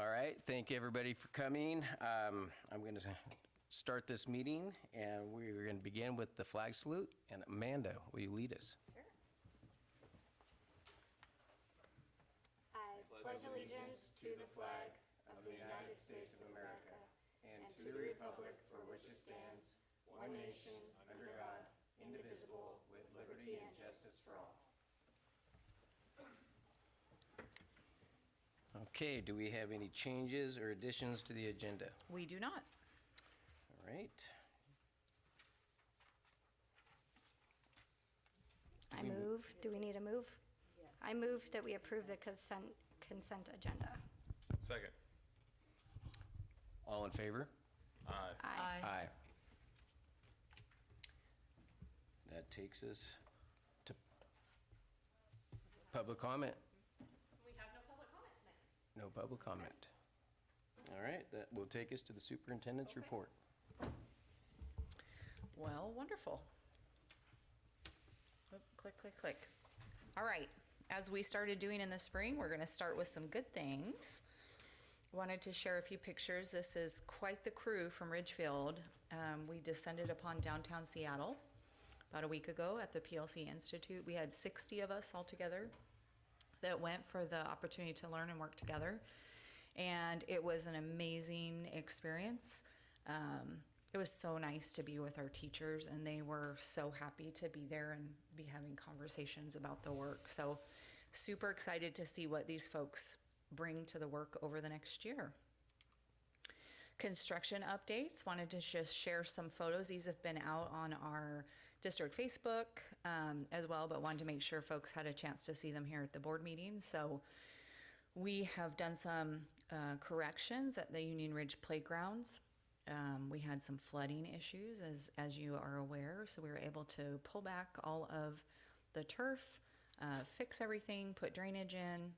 All right, thank you everybody for coming. I'm going to start this meeting, and we're going to begin with the flag salute. And Amanda, will you lead us? Sure. I pledge allegiance to the flag of the United States of America and to the republic for which it stands, one nation, under God, indivisible, with liberty and justice for all. Okay, do we have any changes or additions to the agenda? We do not. All right. I move, do we need a move? Yes. I move that we approve the consent agenda. Second. All in favor? Aye. Aye. That takes us to public comment. We have no public comment tonight. No public comment. All right, that will take us to the superintendent's report. Well, wonderful. Oh, click, click, click. All right, as we started doing in the spring, we're gonna start with some good things. Wanted to share a few pictures. This is quite the crew from Ridgefield. We descended upon downtown Seattle about a week ago at the PLC Institute. We had 60 of us all together that went for the opportunity to learn and work together. And it was an amazing experience. It was so nice to be with our teachers, and they were so happy to be there and be having conversations about the work. So super excited to see what these folks bring to the work over the next year. Construction updates, wanted to just share some photos. These have been out on our district Facebook as well, but wanted to make sure folks had a chance to see them here at the board meeting. So we have done some corrections at the Union Ridge playgrounds. We had some flooding issues, as you are aware, so we were able to pull back all of the turf, fix everything, put drainage in,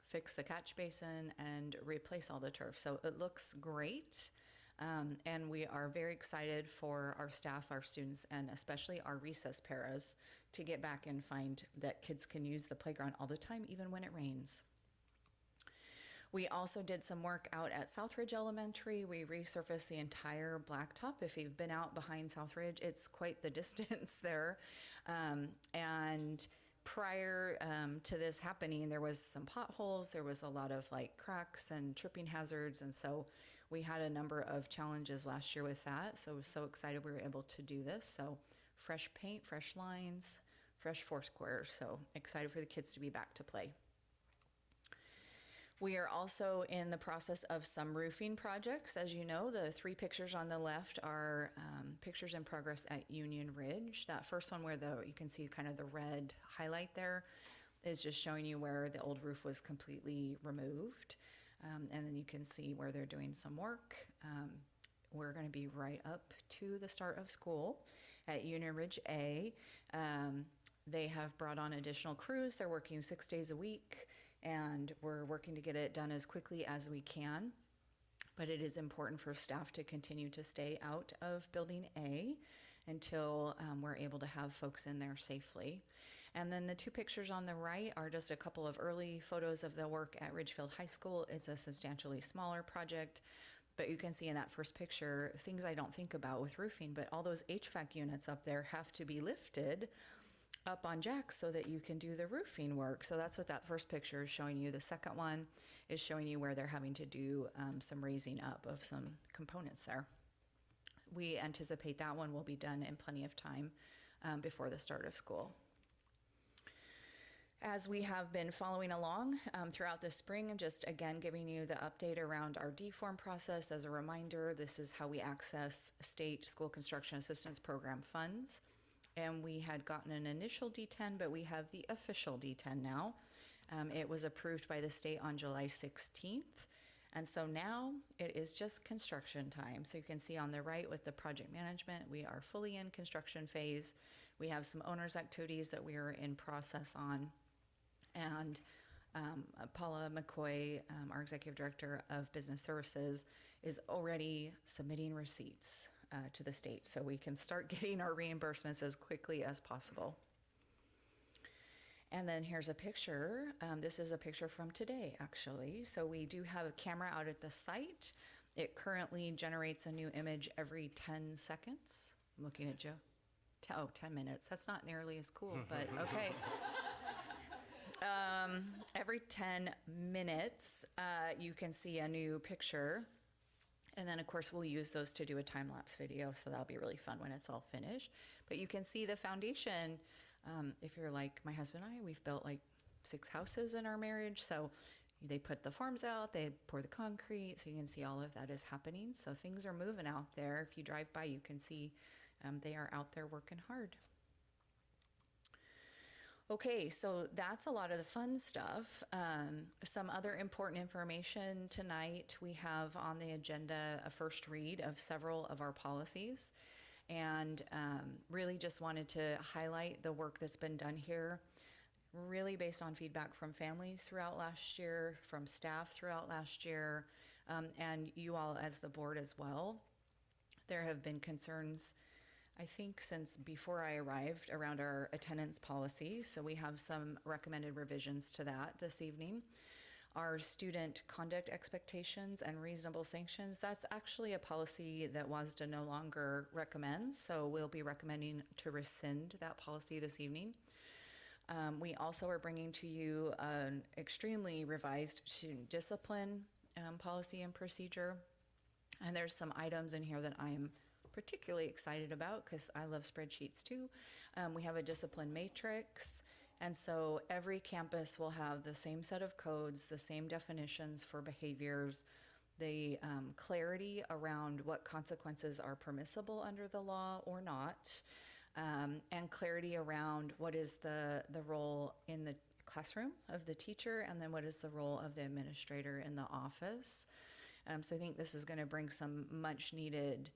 fix the catch basin, and replace all the turf. So it looks great, and we are very excited for our staff, our students, and especially our recess paras to get back and find that kids can use the playground all the time, even when it rains. We also did some work out at Southridge Elementary. We resurfaced the entire blacktop. If you've been out behind Southridge, it's quite the distance there. And prior to this happening, there was some potholes. There was a lot of like cracks and tripping hazards. And so we had a number of challenges last year with that. So excited we were able to do this. So fresh paint, fresh lines, fresh four squares. So excited for the kids to be back to play. We are also in the process of some roofing projects. As you know, the 3 pictures on the left are pictures in progress at Union Ridge. That first one where you can see kind of the red highlight there is just showing you where the old roof was completely removed. And then you can see where they're doing some work. We're going to be right up to the start of school at Union Ridge A. They have brought on additional crews. They're working 6 days a week. And we're working to get it done as quickly as we can. But it is important for staff to continue to stay out of Building A until we're able to have folks in there safely. And then the 2 pictures on the right are just a couple of early photos of the work at Ridgefield High School. It's a substantially smaller project, but you can see in that first picture things I don't think about with roofing, but all those HVAC units up there have to be lifted up on jacks so that you can do the roofing work. So that's what that first picture is showing you. The second one is showing you where they're having to do some raising up of some components there. We anticipate that one will be done in plenty of time before the start of school. As we have been following along throughout the spring, I'm just again giving you the update around our D-form process. As a reminder, this is how we access state school construction assistance program funds. And we had gotten an initial D10, but we have the official D10 now. It was approved by the state on July 16th. And so now it is just construction time. So you can see on the right with the project management, we are fully in construction phase. We have some owners activities that we are in process on. And Paula McCoy, our Executive Director of Business Services, is already submitting receipts to the state so we can start getting our reimbursements as quickly as possible. And then here's a picture. This is a picture from today, actually. So we do have a camera out at the site. It currently generates a new image every 10 seconds. I'm looking at Joe. 10 minutes. That's not nearly as cool, but okay. Every 10 minutes, you can see a new picture. And then, of course, we'll use those to do a time-lapse video, so that'll be really fun when it's all finished. But you can see the foundation. If you're like my husband and I, we've built like 6 houses in our marriage. So they put the forms out, they pour the concrete, so you can see all of that is happening. So things are moving out there. If you drive by, you can see they are out there working hard. Okay, so that's a lot of the fun stuff. Some other important information tonight. We have on the agenda a first read of several of our policies, and really just wanted to highlight the work that's been done here, really based on feedback from families throughout last year, from staff throughout last year, and you all as the board as well. There have been concerns, I think, since before I arrived around our attendance policy. So we have some recommended revisions to that this evening. Our student conduct expectations and reasonable sanctions, that's actually a policy that WASDA no longer recommends. So we'll be recommending to rescind that policy this evening. We also are bringing to you an extremely revised student discipline policy and procedure. And there's some items in here that I'm particularly excited about because I love spreadsheets too. We have a discipline matrix, and so every campus will have the same set of codes, the same definitions for behaviors, the clarity around what consequences are permissible under the law or not, and clarity around what is the role in the classroom of the teacher, and then what is the role of the administrator in the office. So I think this is going to bring some much needed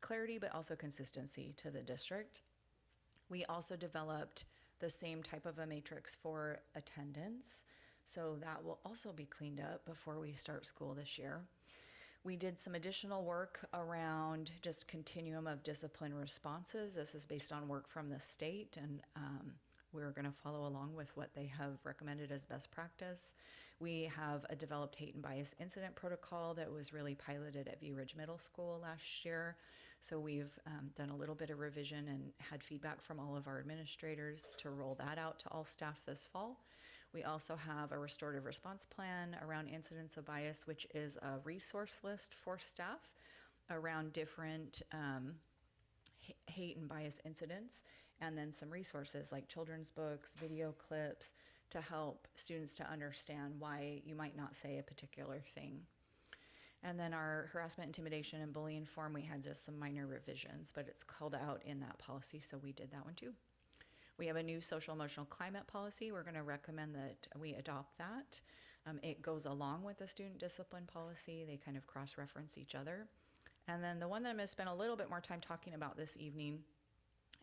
clarity, but also consistency to the district. We also developed the same type of a matrix for attendance, so that will also be cleaned up before we start school this year. We did some additional work around just continuum of discipline responses. This is based on work from the state, and we're going to follow along with what they have recommended as best practice. We have a developed hate and bias incident protocol that was really piloted at View Ridge Middle School last year. So we've done a little bit of revision and had feedback from all of our administrators to roll that out to all staff this fall. We also have a restorative response plan around incidents of bias, which is a resource list for staff around different hate and bias incidents, and then some resources like children's books, video clips, to help students to understand why you might not say a particular thing. And then our harassment, intimidation, and bullying form, we had just some minor revisions, but it's called out in that policy, so we did that one too. We have a new social emotional climate policy. We're going to recommend that we adopt that. It goes along with the student discipline policy. They kind of cross-reference each other. And then the one that I'm going to spend a little bit more time talking about this evening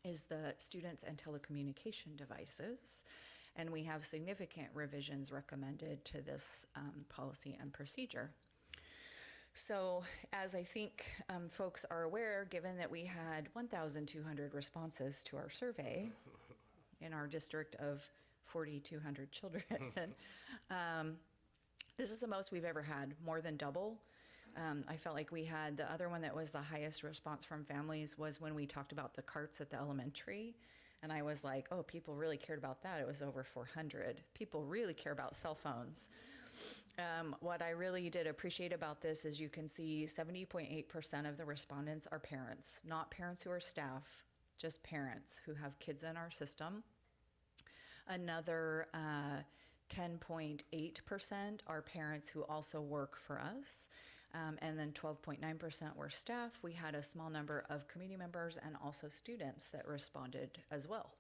is the students and telecommunication devices. And we have significant revisions recommended to this policy and procedure. So as I think folks are aware, given that we had 1,200 responses to our survey in our district of 4,200 children, this is the most we've ever had, more than double. I felt like we had the other one that was the highest response from families was when we talked about the carts at the elementary. And I was like, oh, people really cared about that. It was over 400. People really care about cell phones. What I really did appreciate about this is you can see 70.8% of the respondents are parents, not parents who are staff, just parents who have kids in our system. Another 10.8% are parents who also work for us. And then 12.9% were staff. We had a small number of community members and also students that responded as well.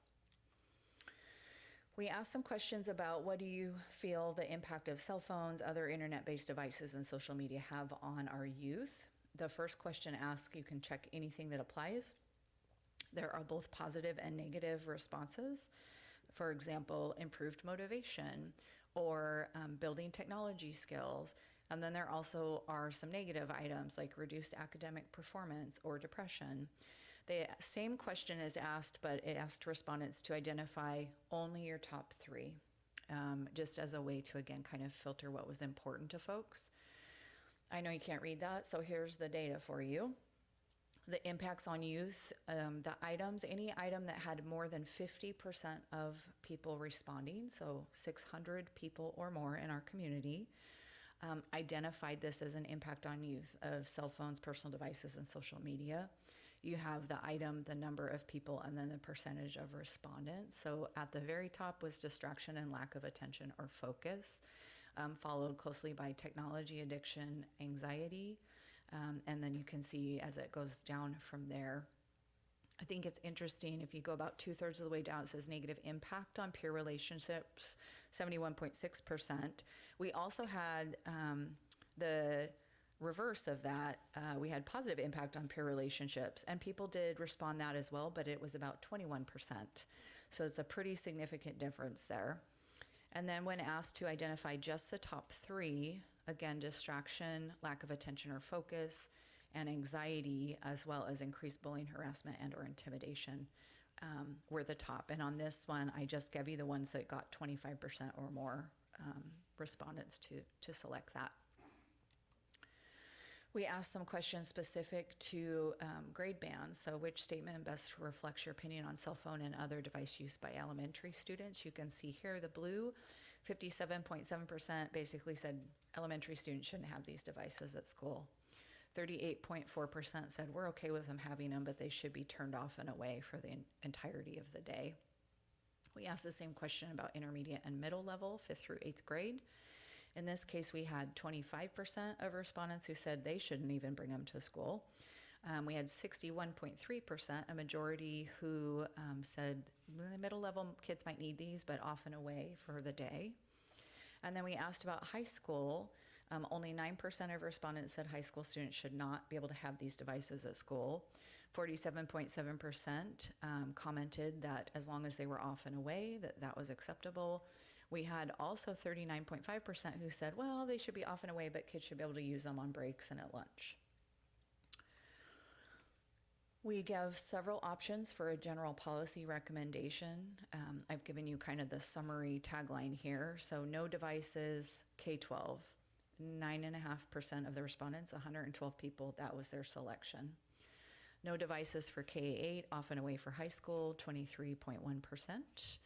We asked some questions about what do you feel the impact of cell phones, other internet-based devices, and social media have on our youth. The first question asks, you can check anything that applies. There are both positive and negative responses. For example, improved motivation or building technology skills. And then there also are some negative items like reduced academic performance or depression. The same question is asked, but it asked respondents to identify only your top three, just as a way to, again, kind of filter what was important to folks. I know you can't read that, so here's the data for you. The impacts on youth, the items, any item that had more than 50% of people responding, so 600 people or more in our community, identified this as an impact on youth of cell phones, personal devices, and social media. You have the item, the number of people, and then the percentage of respondents. So at the very top was distraction and lack of attention or focus, followed closely by technology addiction, anxiety, and then you can see as it goes down from there. I think it's interesting, if you go about 2/3 of the way down, it says negative impact on peer relationships, 71.6%. We also had the reverse of that. We had positive impact on peer relationships, and people did respond that as well, but it was about 21%. So it's a pretty significant difference there. And then when asked to identify just the top three, again, distraction, lack of attention or focus, and anxiety, as well as increased bullying, harassment, and or intimidation, were the top. And on this one, I just gave you the ones that got 25% or more respondents to select that. We asked some questions specific to grade bands. So which statement best reflects your opinion on cell phone and other device use by elementary students? You can see here the blue, 57.7% basically said elementary students shouldn't have these devices at school. 38.4% said we're okay with them having them, but they should be turned off and away for the entirety of the day. We asked the same question about intermediate and middle level, 5th through 8th grade. In this case, we had 25% of respondents who said they shouldn't even bring them to school. We had 61.3%, a majority who said the middle level kids might need these, but off and away for the day. And then we asked about high school. Only 9% of respondents said high school students should not be able to have these devices at school. 47.7% commented that as long as they were off and away, that was acceptable. We had also 39.5% who said, well, they should be off and away, but kids should be able to use them on breaks and at lunch. We gave several options for a general policy recommendation. I've given you kind of the summary tagline here. So no devices, K-12. 9.5% of the respondents, 112 people, that was their selection. No devices for K-8, off and away for high school, 23.1%.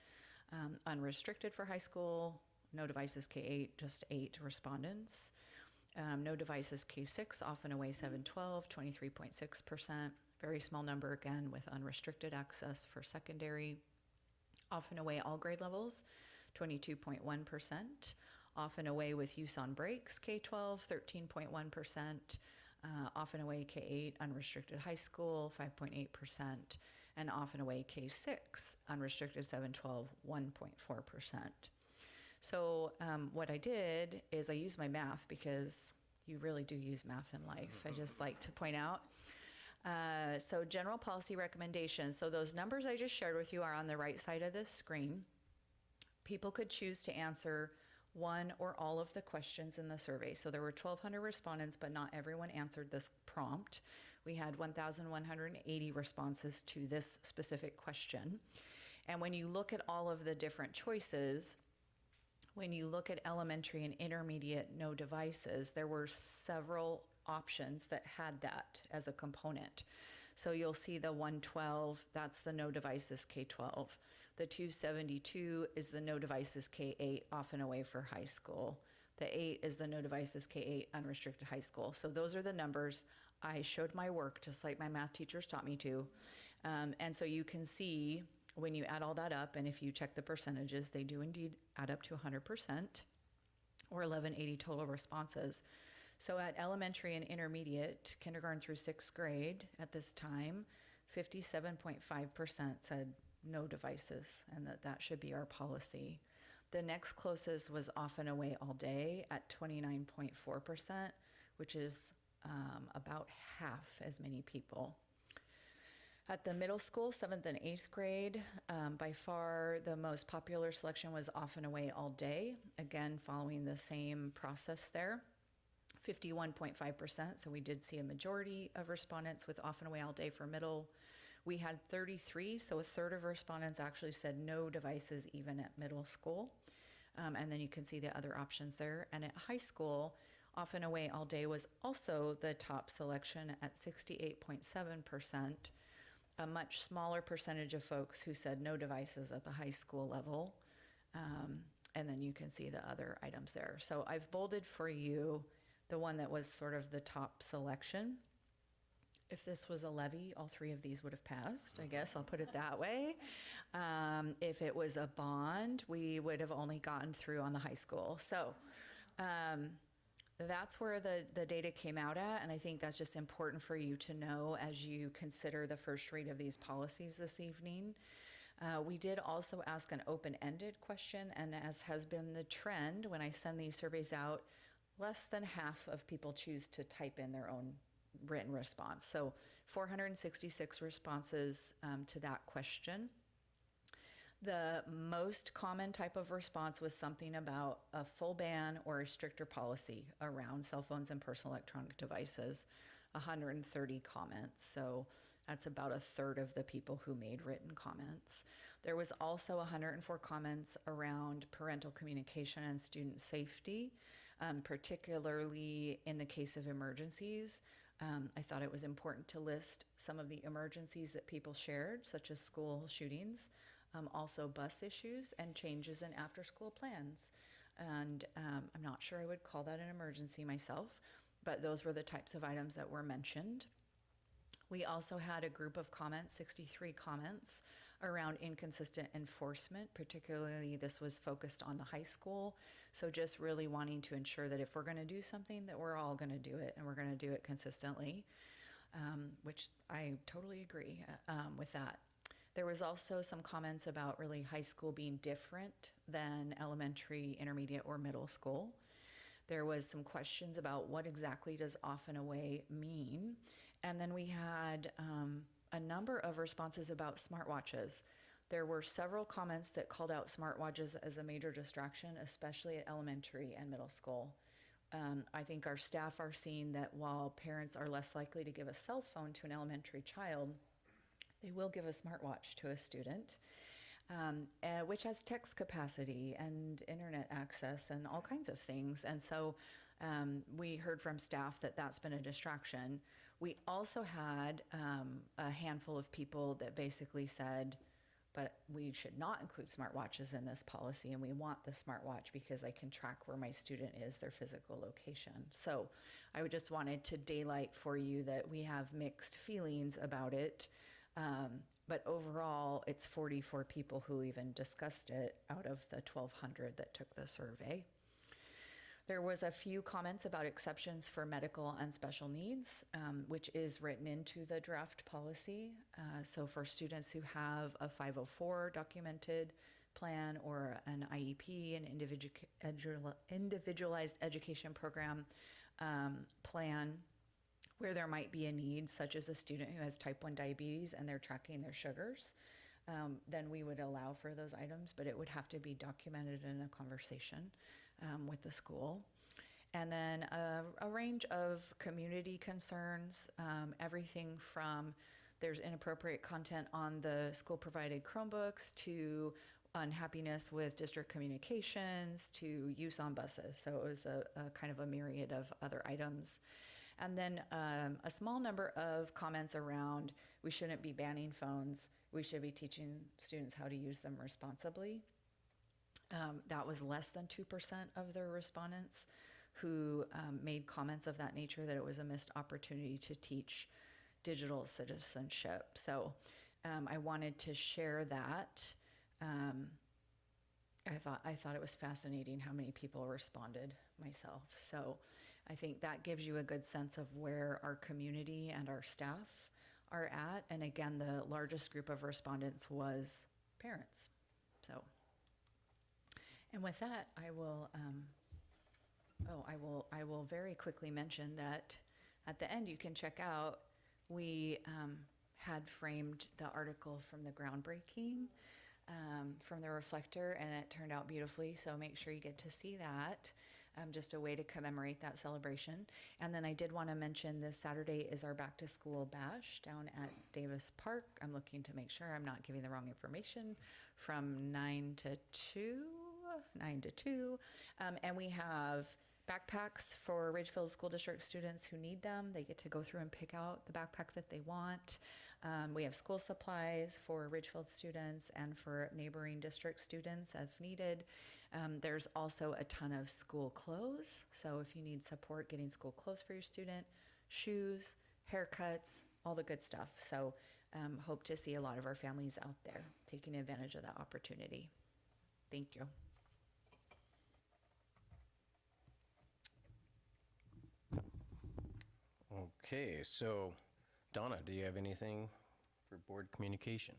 Unrestricted for high school, no devices K-8, just 8 respondents. No devices K-6, off and away 712, 23.6%. Very small number again with unrestricted access for secondary. Off and away all grade levels, 22.1%. Off and away with use on breaks, K-12, 13.1%. Off and away K-8, unrestricted high school, 5.8%. And off and away K-6, unrestricted 712, 1.4%. So what I did is I used my math because you really do use math in life. I just like to point out. So general policy recommendations. So those numbers I just shared with you are on the right side of this screen. People could choose to answer one or all of the questions in the survey. So there were 1,200 respondents, but not everyone answered this prompt. We had 1,180 responses to this specific question. And when you look at all of the different choices, when you look at elementary and intermediate no devices, there were several options that had that as a component. So you'll see the 112, that's the no devices K-12. The 272 is the no devices K-8, off and away for high school. The 8 is the no devices K-8, unrestricted high school. So those are the numbers. I showed my work just like my math teachers taught me to. And so you can see when you add all that up, and if you check the percentages, they do indeed add up to 100%, or 1,180 total responses. So at elementary and intermediate, kindergarten through 6th grade at this time, 57.5% said no devices, and that should be our policy. The next closest was off and away all day at 29.4%, which is about half as many people. At the middle school, 7th and 8th grade, by far the most popular selection was off and away all day, again following the same process there. 51.5%, so we did see a majority of respondents with off and away all day for middle. We had 33, so a third of respondents actually said no devices even at middle school. And then you can see the other options there. And at high school, Off and Away All Day was also the top selection at 68.7%. A much smaller percentage of folks who said no devices at the high school level. And then you can see the other items there. So I've bolded for you the one that was sort of the top selection. If this was a levy, all three of these would have passed, I guess I'll put it that way. If it was a bond, we would have only gotten through on the high school. So that's where the data came out at, and I think that's just important for you to know as you consider the first read of these policies this evening. We did also ask an open-ended question, and as has been the trend, when I send these surveys out, less than half of people choose to type in their own written response. So 466 responses to that question. The most common type of response was something about a full ban or a stricter policy around cell phones and personal electronic devices, 130 comments. So that's about a third of the people who made written comments. There was also 104 comments around parental communication and student safety, particularly in the case of emergencies. I thought it was important to list some of the emergencies that people shared, such as school shootings, also bus issues and changes in after-school plans. And I'm not sure I would call that an emergency myself, but those were the types of items that were mentioned. We also had a group of comments, 63 comments, around inconsistent enforcement. Particularly, this was focused on the high school. So just really wanting to ensure that if we're going to do something, that we're all going to do it, and we're going to do it consistently, which I totally agree with that. There was also some comments about really high school being different than elementary, intermediate, or middle school. There was some questions about what exactly does off and away mean. And then we had a number of responses about smartwatches. There were several comments that called out smartwatches as a major distraction, especially at elementary and middle school. I think our staff are seeing that while parents are less likely to give a cell phone to an elementary child, they will give a smartwatch to a student, which has text capacity and internet access and all kinds of things. And so we heard from staff that that's been a distraction. We also had a handful of people that basically said, but we should not include smartwatches in this policy, and we want the smartwatch because I can track where my student is, their physical location. So I would just wanted to daylight for you that we have mixed feelings about it. But overall, it's 44 people who even discussed it out of the 1,200 that took the survey. There was a few comments about exceptions for medical and special needs, which is written into the draft policy. So for students who have a 504 documented plan or an IEP, an individualized education program plan, where there might be a need, such as a student who has type 1 diabetes and they're tracking their sugars, then we would allow for those items, but it would have to be documented in a conversation with the school. And then a range of community concerns, everything from there's inappropriate content on the school-provided Chromebooks to unhappiness with district communications to use on buses. So it was a kind of a myriad of other items. And then a small number of comments around we shouldn't be banning phones. We should be teaching students how to use them responsibly. That was less than 2% of the respondents who made comments of that nature, that it was a missed opportunity to teach digital citizenship. So I wanted to share that. I thought it was fascinating how many people responded myself. So I think that gives you a good sense of where our community and our staff are at. And again, the largest group of respondents was parents. So, and with that, I will very quickly mention that at the end you can check out, we had framed the article from the groundbreaking from the Reflector, and it turned out beautifully, so make sure you get to see that. just a way to commemorate that celebration. And then I did want to mention this Saturday is our back to school bash down at Davis Park. I'm looking to make sure I'm not giving the wrong information, from 9 to 2. And we have backpacks for Ridgefield School District students who need them. They get to go through and pick out the backpack that they want. We have school supplies for Ridgefield students and for neighboring district students if needed. There's also a ton of school clothes. So if you need support getting school clothes for your student, shoes, haircuts, all the good stuff. So hope to see a lot of our families out there taking advantage of that opportunity. Thank you. Okay, so Donna, do you have anything for board communication?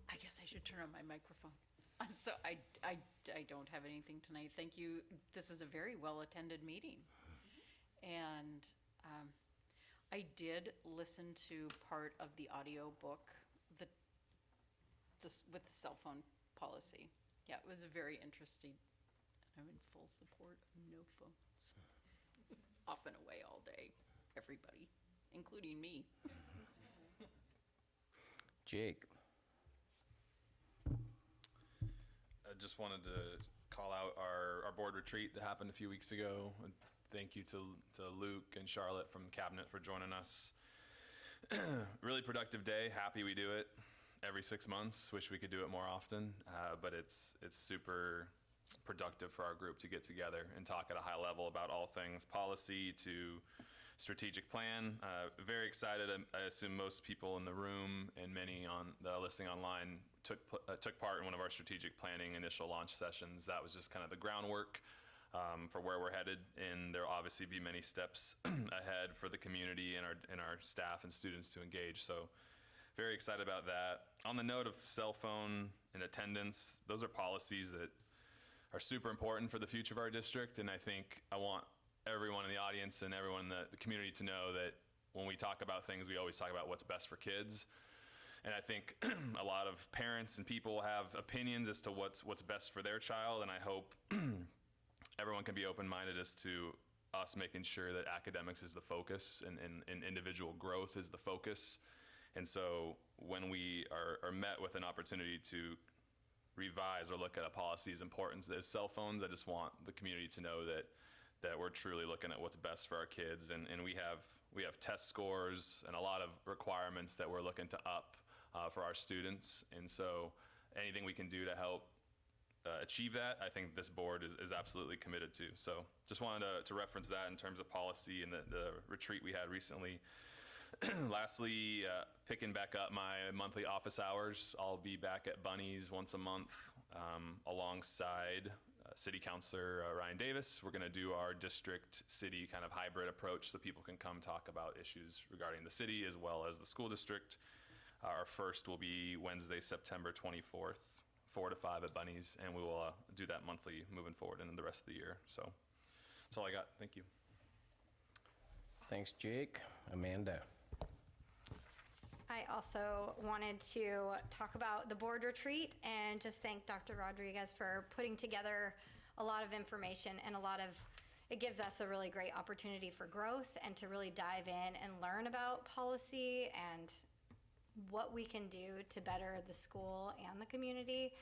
I guess I should turn on my microphone. So I don't have anything tonight. Thank you. This is a very well-attended meeting. And I did listen to part of the audio book with the cell phone policy. Yeah, it was a very interesting. I'm in full support of no phones. Off and away all day, everybody, including me. Jake? I just wanted to call out our board retreat that happened a few weeks ago. And thank you to Luke and Charlotte from Cabinet for joining us. Really productive day. Happy we do it every 6 months. Wish we could do it more often, but it's super productive for our group to get together and talk at a high level about all things policy to strategic plan. Very excited. I assume most people in the room and many on the listening online took part in one of our strategic planning initial launch sessions. That was just kind of the groundwork for where we're headed, and there'll obviously be many steps ahead for the community and our staff and students to engage. So very excited about that. On the note of cell phone and attendance, those are policies that are super important for the future of our district, and I think I want everyone in the audience and everyone in the community to know that when we talk about things, we always talk about what's best for kids. And I think a lot of parents and people have opinions as to what's best for their child, and I hope everyone can be open-minded as to us making sure that academics is the focus and individual growth is the focus. And so when we are met with an opportunity to revise or look at a policy's importance as cell phones, I just want the community to know that we're truly looking at what's best for our kids, and we have test scores and a lot of requirements that we're looking to up for our students, and so anything we can do to help achieve that, I think this board is absolutely committed to. So just wanted to reference that in terms of policy and the retreat we had recently. Lastly, picking back up my monthly office hours, I'll be back at Bunny's once a month alongside City Councilor Ryan Davis. We're going to do our district city kind of hybrid approach so people can come talk about issues regarding the city as well as the school district. Our first will be Wednesday, September 24th, 4 to 5 at Bunny's, and we will do that monthly moving forward into the rest of the year. So that's all I got. Thank you. Thanks, Jake. Amanda? I also wanted to talk about the board retreat and just thank Dr. Rodriguez for putting together a lot of information and it gives us a really great opportunity for growth and to really dive in and learn about policy and what we can do to better the school and the community.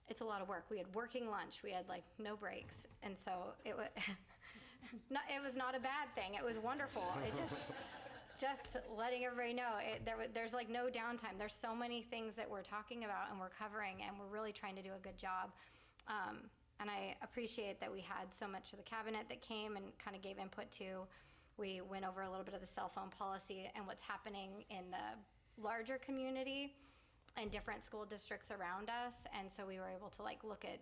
It's a lot of work. We had working lunch. We had like no breaks. And so it was not a bad thing. It was wonderful. It just letting everybody know there's like no downtime. There's so many things that we're talking about and we're covering, and we're really trying to do a good job. And I appreciate that we had so much of the cabinet that came and kind of gave input to. We went over a little bit of the cell phone policy and what's happening in the larger community and different school districts around us. And so we were able to like look at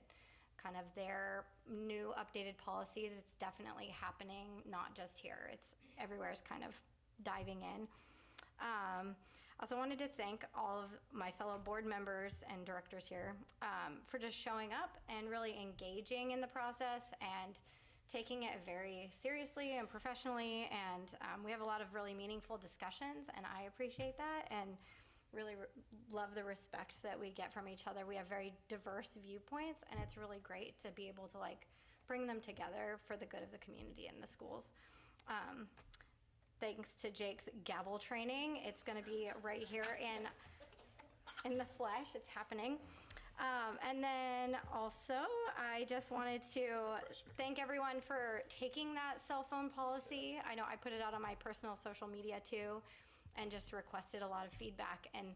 kind of their new updated policies. It's definitely happening, not just here. It's everywhere is kind of diving in. I also wanted to thank all of my fellow board members and directors here for just showing up and really engaging in the process and taking it very seriously and professionally. And we have a lot of really meaningful discussions, and I appreciate that. And really love the respect that we get from each other. We have very diverse viewpoints, and it's really great to be able to like bring them together for the good of the community and the schools. Thanks to Jake's gavel training, it's going to be right here in the flesh. It's happening. And then also, I just wanted to thank everyone for taking that cell phone policy. I know I put it out on my personal social media too, and just requested a lot of feedback. And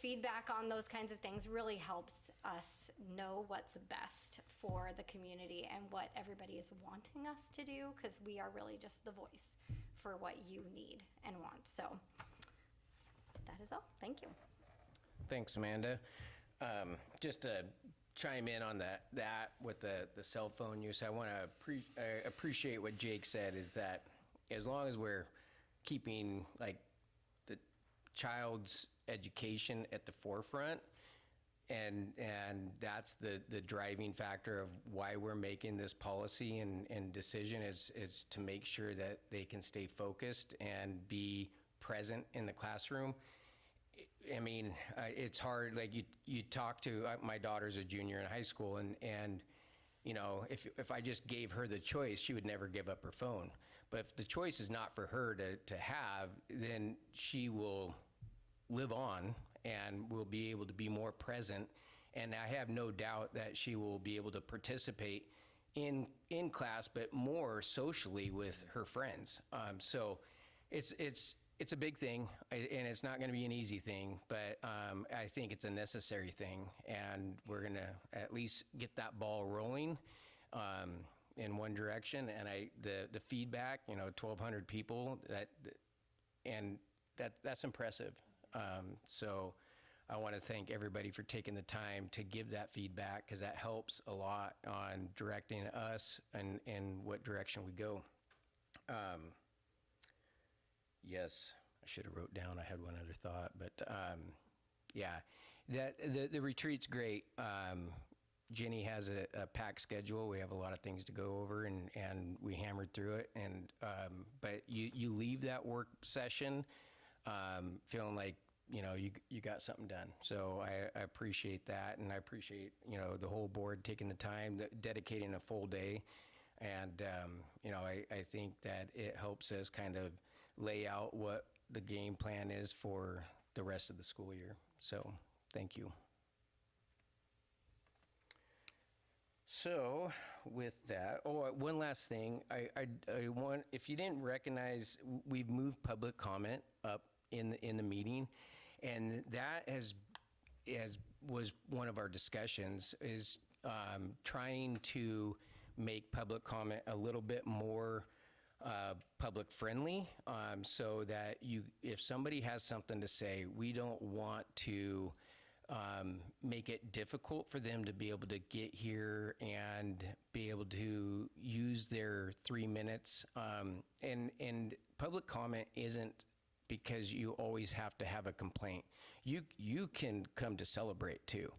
feedback on those kinds of things really helps us know what's best for the community and what everybody is wanting us to do, because we are really just the voice for what you need and want. So that is all. Thank you. Thanks, Amanda. Just to chime in on that with the cell phone use, I want to appreciate what Jake said, is that as long as we're keeping like the child's education at the forefront, and that's the driving factor of why we're making this policy and decision is to make sure that they can stay focused and be present in the classroom. I mean, it's hard. Like you talk to my daughter's a junior in high school, and you know, if I just gave her the choice, she would never give up her phone. But if the choice is not for her to have, then she will live on and will be able to be more present. And I have no doubt that she will be able to participate in class, but more socially with her friends. So it's a big thing, and it's not going to be an easy thing, but I think it's a necessary thing, and we're going to at least get that ball rolling in one direction. And the feedback, you know, 1,200 people, that's impressive. So I want to thank everybody for taking the time to give that feedback, because that helps a lot on directing us and what direction we go. Yes, I should have wrote down, I had one other thought, but yeah, the retreat's great. Jenny has a packed schedule. We have a lot of things to go over, and we hammered through it. And but you leave that work session feeling like, you know, you got something done. So I appreciate that, and I appreciate, you know, the whole board taking the time, dedicating a full day. And you know, I think that it helps us kind of lay out what the game plan is for the rest of the school year. So thank you. So with that, one last thing, I want, if you didn't recognize, we've moved public comment up in the meeting, and that was one of our discussions, is trying to make public comment a little bit more public friendly, so that if somebody has something to say, we don't want to make it difficult for them to be able to get here and be able to use their 3 minutes. And public comment isn't because you always have to have a complaint. You can come to celebrate too.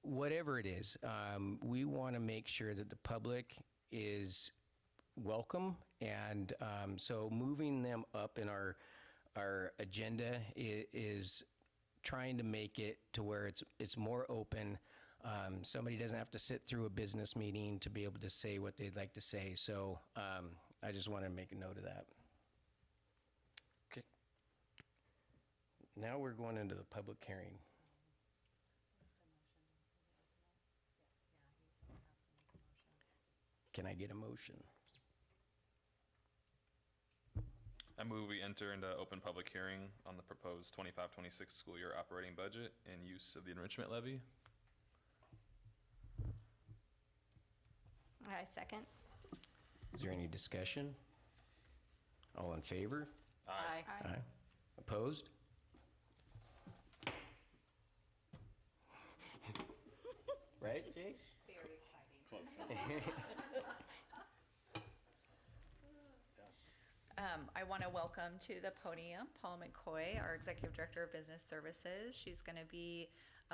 Whatever it is, we want to make sure that the public is welcome, and so moving them up in our agenda is trying to make it to where it's more open. Somebody doesn't have to sit through a business meeting to be able to say what they'd like to say. So I just want to make a note of that. Okay. Now we're going into the public hearing. Can I get a motion? I move we enter into open public hearing on the proposed 25-26 school year operating budget and use of the enrichment levy. I second. Is there any discussion? All in favor? Aye. Aye. Opposed? Right, Jake? Very exciting. I want to welcome to the podium Paul McCoy, our Executive Director of Business Services. She's going to be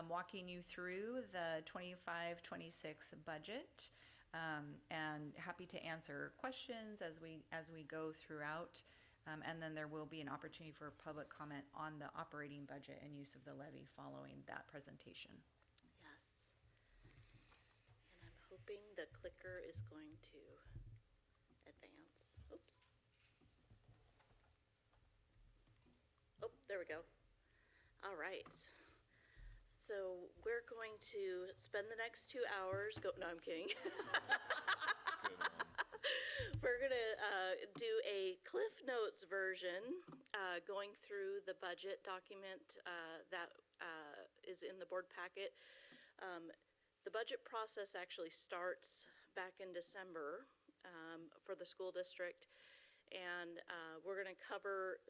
walking you through the 25-26 budget, and happy to answer questions as we go throughout. And then there will be an opportunity for public comment on the operating budget and use of the levy following that presentation. Yes. And I'm hoping the clicker is going to advance. Oops. Oh, there we go. All right. So we're going to spend the next 2 hours, no, I'm kidding. Good one. We're gonna do a Cliff Notes version, going through the budget document that is in the board packet. The budget process actually starts back in December for the school district, and we're gonna cover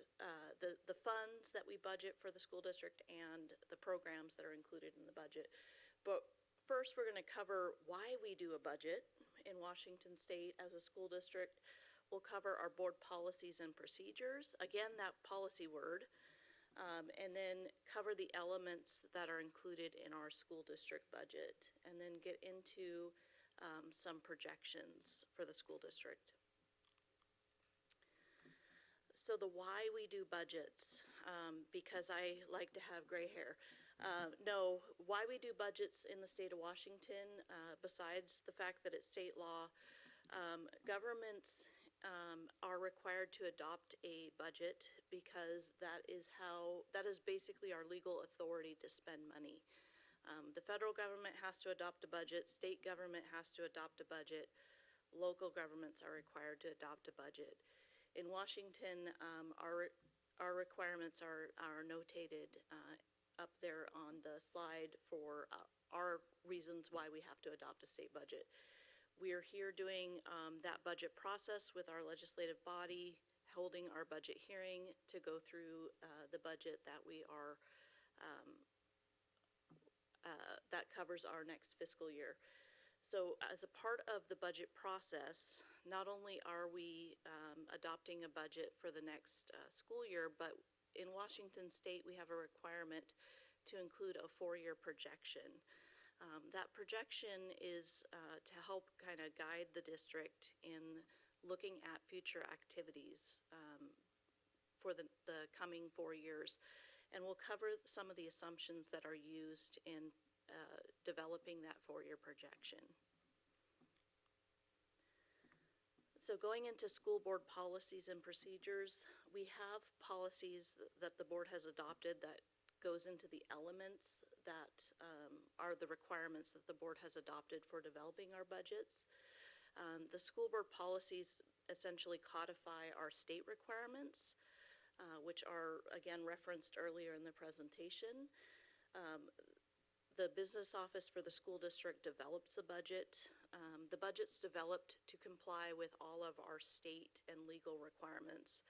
the funds that we budget for the school district and the programs that are included in the budget. But first, we're gonna cover why we do a budget in Washington State as a school district. We'll cover our board policies and procedures, again, that policy word, and then cover the elements that are included in our school district budget, and then get into some projections for the school district. So the why we do budgets, because I like to have gray hair. No, why we do budgets in the state of Washington, besides the fact that it's state law, governments are required to adopt a budget because that is basically our legal authority to spend money. The federal government has to adopt a budget, state government has to adopt a budget, local governments are required to adopt a budget. In Washington, our requirements are notated up there on the slide for our reasons why we have to adopt a state budget. We are here doing that budget process with our legislative body, holding our budget hearing to go through the budget that we are, that covers our next fiscal year. So as a part of the budget process, not only are we adopting a budget for the next school year, but in Washington State, we have a requirement to include a 4-year projection. That projection is to help kind of guide the district in looking at future activities for the coming 4 years. And we'll cover some of the assumptions that are used in developing that 4-year projection. So going into school board policies and procedures, we have policies that the board has adopted that goes into the elements that are the requirements that the board has adopted for developing our budgets. The school board policies essentially codify our state requirements, which are again referenced earlier in the presentation. The business office for the school district develops the budget. The budget's developed to comply with all of our state and legal requirements.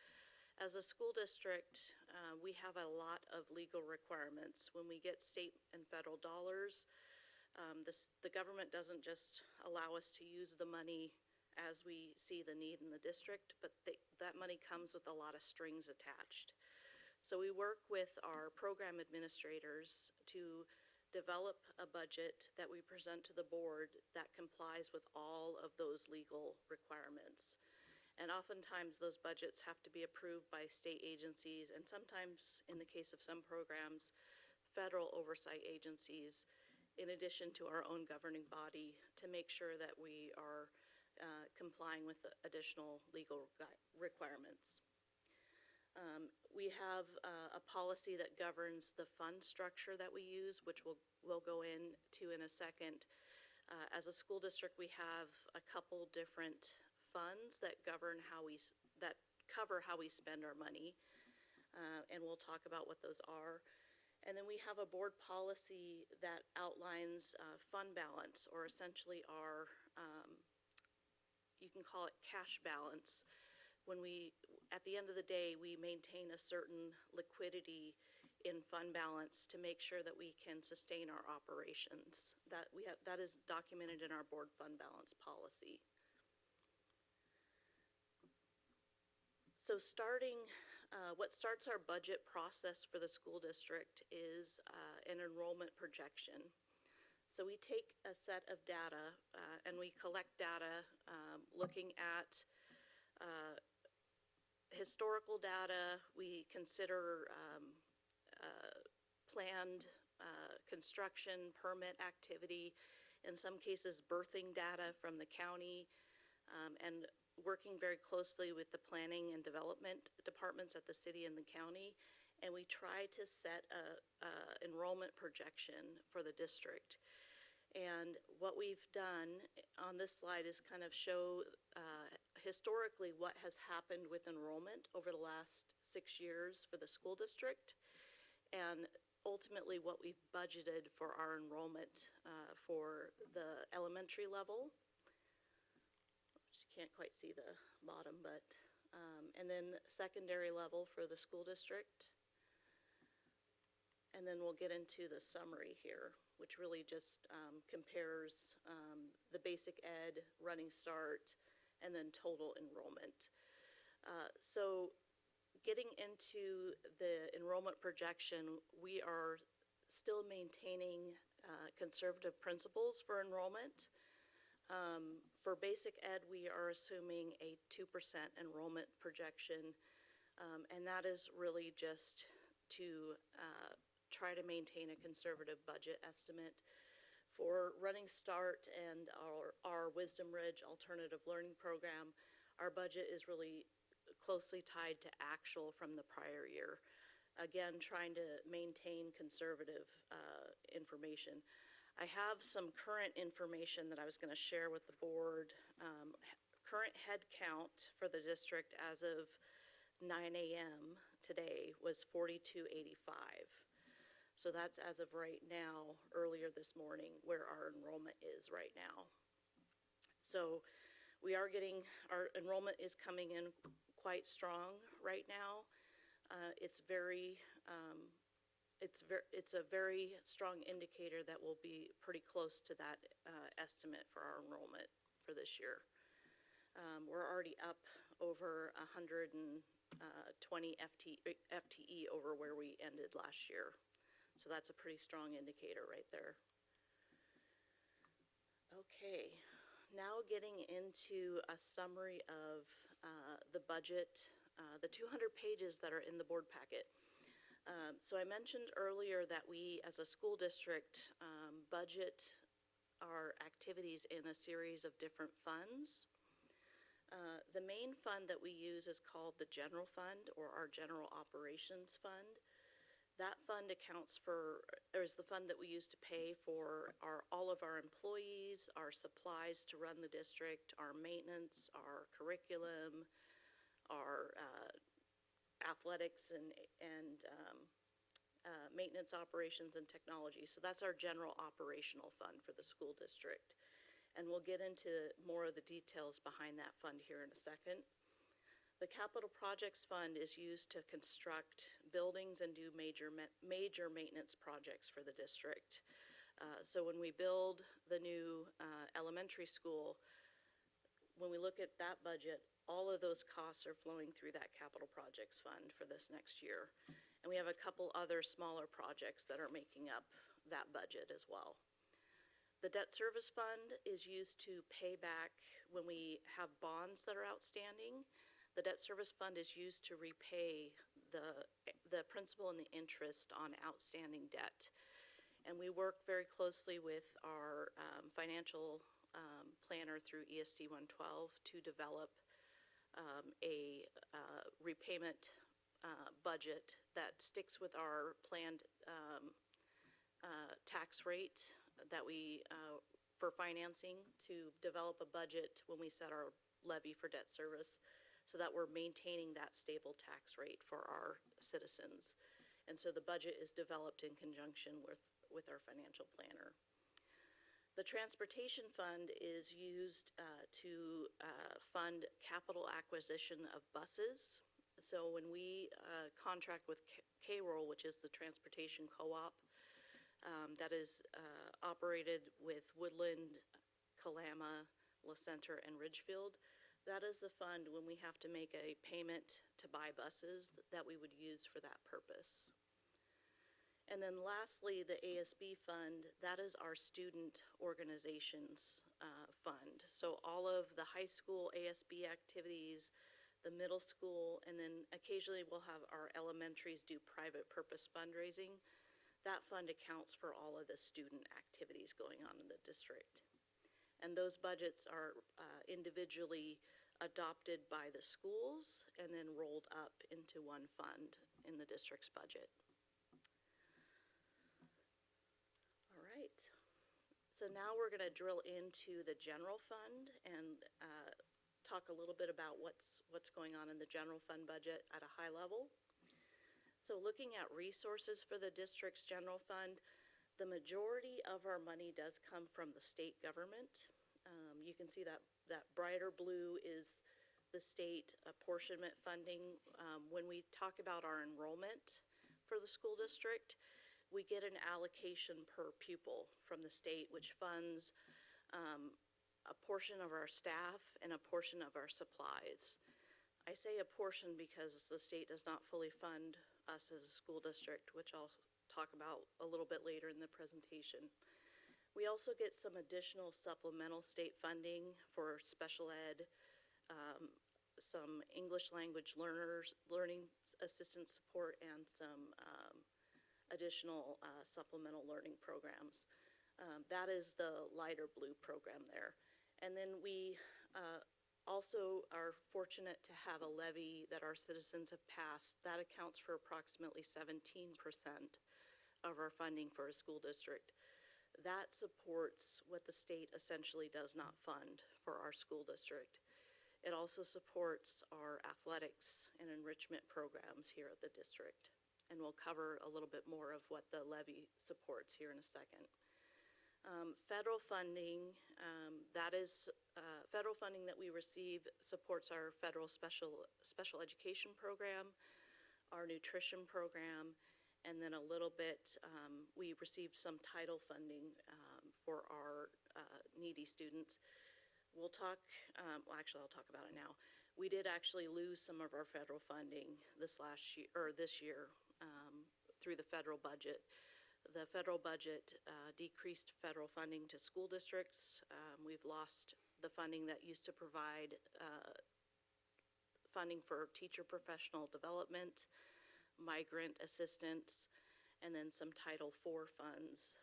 As a school district, we have a lot of legal requirements. When we get state and federal dollars, the government doesn't just allow us to use the money as we see the need in the district, but that money comes with a lot of strings attached. So we work with our program administrators to develop a budget that we present to the board that complies with all of those legal requirements. And oftentimes those budgets have to be approved by state agencies, and sometimes, in the case of some programs, federal oversight agencies, in addition to our own governing body, to make sure that we are complying with the additional legal requirements. We have a policy that governs the fund structure that we use, which we'll go into in a second. As a school district, we have a couple different funds that govern that cover how we spend our money, and we'll talk about what those are. And then we have a board policy that outlines fund balance, or essentially our, you can call it cash balance. When at the end of the day, we maintain a certain liquidity in fund balance to make sure that we can sustain our operations. That is documented in our board fund balance policy. So what starts our budget process for the school district is an enrollment projection. So we take a set of data and we collect data looking at historical data, we consider planned construction, permit activity, in some cases birthing data from the county, and working very closely with the planning and development departments at the city and the county. And we try to set a enrollment projection for the district. And what we've done on this slide is kind of show historically what has happened with enrollment over the last 6 years for the school district, and ultimately what we've budgeted for our enrollment for the elementary level. Just can't quite see the bottom, but, and then secondary level for the school district. And then we'll get into the summary here, which really just compares the basic ed, running start, and then total enrollment. So getting into the enrollment projection, we are still maintaining conservative principles for enrollment. For basic ed, we are assuming a 2% enrollment projection, and that is really just to try to maintain a conservative budget estimate. For Running Start and our Wisdom Ridge Alternative Learning Program, our budget is really closely tied to actual from the prior year. Again, trying to maintain conservative information. I have some current information that I was going to share with the board. Current head count for the district as of 9 a.m. today was 4285. So that's as of right now, earlier this morning, where our enrollment is right now. So we are getting, our enrollment is coming in quite strong right now. It's a very strong indicator that we'll be pretty close to that estimate for our enrollment for this year. We're already up over 120 FTE over where we ended last year. So that's a pretty strong indicator right there. Okay, now getting into a summary of the budget, the 200 pages that are in the board packet. So I mentioned earlier that we, as a school district, budget our activities in a series of different funds. The main fund that we use is called the general fund, or our general operations fund. That fund accounts for, or is the fund that we use to pay for all of our employees, our supplies to run the district, our maintenance, our curriculum, our athletics and maintenance operations and technology. So that's our general operational fund for the school district. And we'll get into more of the details behind that fund here in a second. The Capital Projects Fund is used to construct buildings and do major maintenance projects for the district. So when we build the new elementary school, when we look at that budget, all of those costs are flowing through that Capital Projects Fund for this next year. And we have a couple other smaller projects that are making up that budget as well. The Debt Service Fund is used to pay back when we have bonds that are outstanding. The Debt Service Fund is used to repay the principal and the interest on outstanding debt. And we work very closely with our financial planner through ESD 112 to develop a repayment budget that sticks with our planned tax rate that we, for financing, to develop a budget when we set our levy for debt service, so that we're maintaining that stable tax rate for our citizens. And so the budget is developed in conjunction with our financial planner. The Transportation Fund is used to fund capital acquisition of buses. So when we contract with K-Roll, which is the transportation co-op that is operated with Woodland, Kalama, La Center, and Ridgefield, that is the fund when we have to make a payment to buy buses that we would use for that purpose. And then lastly, the ASB fund, that is our student organizations fund. So all of the high school ASB activities, the middle school, and then occasionally we'll have our elementaries do private purpose fundraising. That fund accounts for all of the student activities going on in the district. And those budgets are individually adopted by the schools and then rolled up into one fund in the district's budget. All right. So now we're going to drill into the general fund and talk a little bit about what's going on in the general fund budget at a high level. So looking at resources for the district's general fund, the majority of our money does come from the state government. You can see that brighter blue is the state apportionment funding. When we talk about our enrollment for the school district, we get an allocation per pupil from the state, which funds a portion of our staff and a portion of our supplies. I say a portion because the state does not fully fund us as a school district, which I'll talk about a little bit later in the presentation. We also get some additional supplemental state funding for special ed, some English language learning assistance support, and some additional supplemental learning programs. That is the lighter blue program there. And then we also are fortunate to have a levy that our citizens have passed. That accounts for approximately 17% of our funding for a school district. That supports what the state essentially does not fund for our school district. It also supports our athletics and enrichment programs here at the district. And we'll cover a little bit more of what the levy supports here in a second. Federal funding, federal funding that we receive supports our federal special education program, our nutrition program, and then a little bit, we received some title funding for our needy students. We'll talk, well, actually I'll talk about it now. We did actually lose some of our federal funding this year through the federal budget. The federal budget decreased federal funding to school districts. We've lost the funding that used to provide funding for teacher professional development, migrant assistance, and then some Title IV funds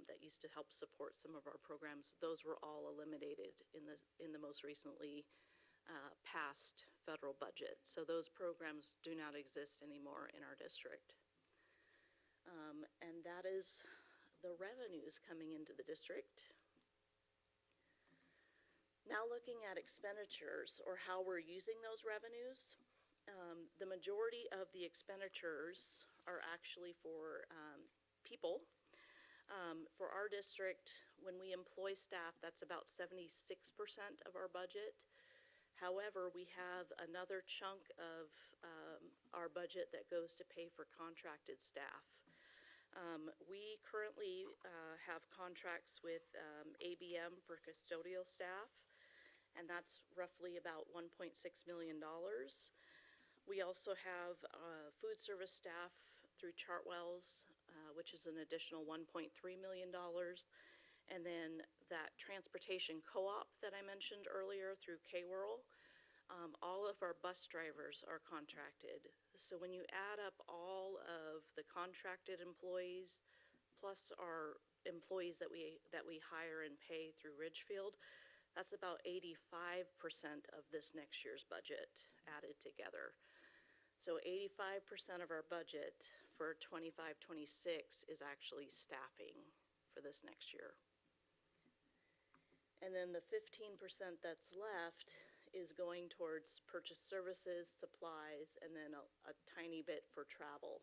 that used to help support some of our programs. Those were all eliminated in the most recently passed federal budget. So those programs do not exist anymore in our district. And that is the revenues coming into the district. Now looking at expenditures, or how we're using those revenues, the majority of the expenditures are actually for people. For our district, when we employ staff, that's about 76% of our budget. However, we have another chunk of our budget that goes to pay for contracted staff. We currently have contracts with ABM for custodial staff, and that's roughly about $1.6 million. We also have food service staff through Chartwells, which is an additional $1.3 million. And then that transportation co-op that I mentioned earlier through K-Whirl, all of our bus drivers are contracted. So when you add up all of the contracted employees plus our employees that we hire and pay through Ridgefield, that's about 85% of this next year's budget added together. So 85% of our budget for 25-26 is actually staffing for this next year. And then the 15% that's left is going towards purchased services, supplies, and then a tiny bit for travel.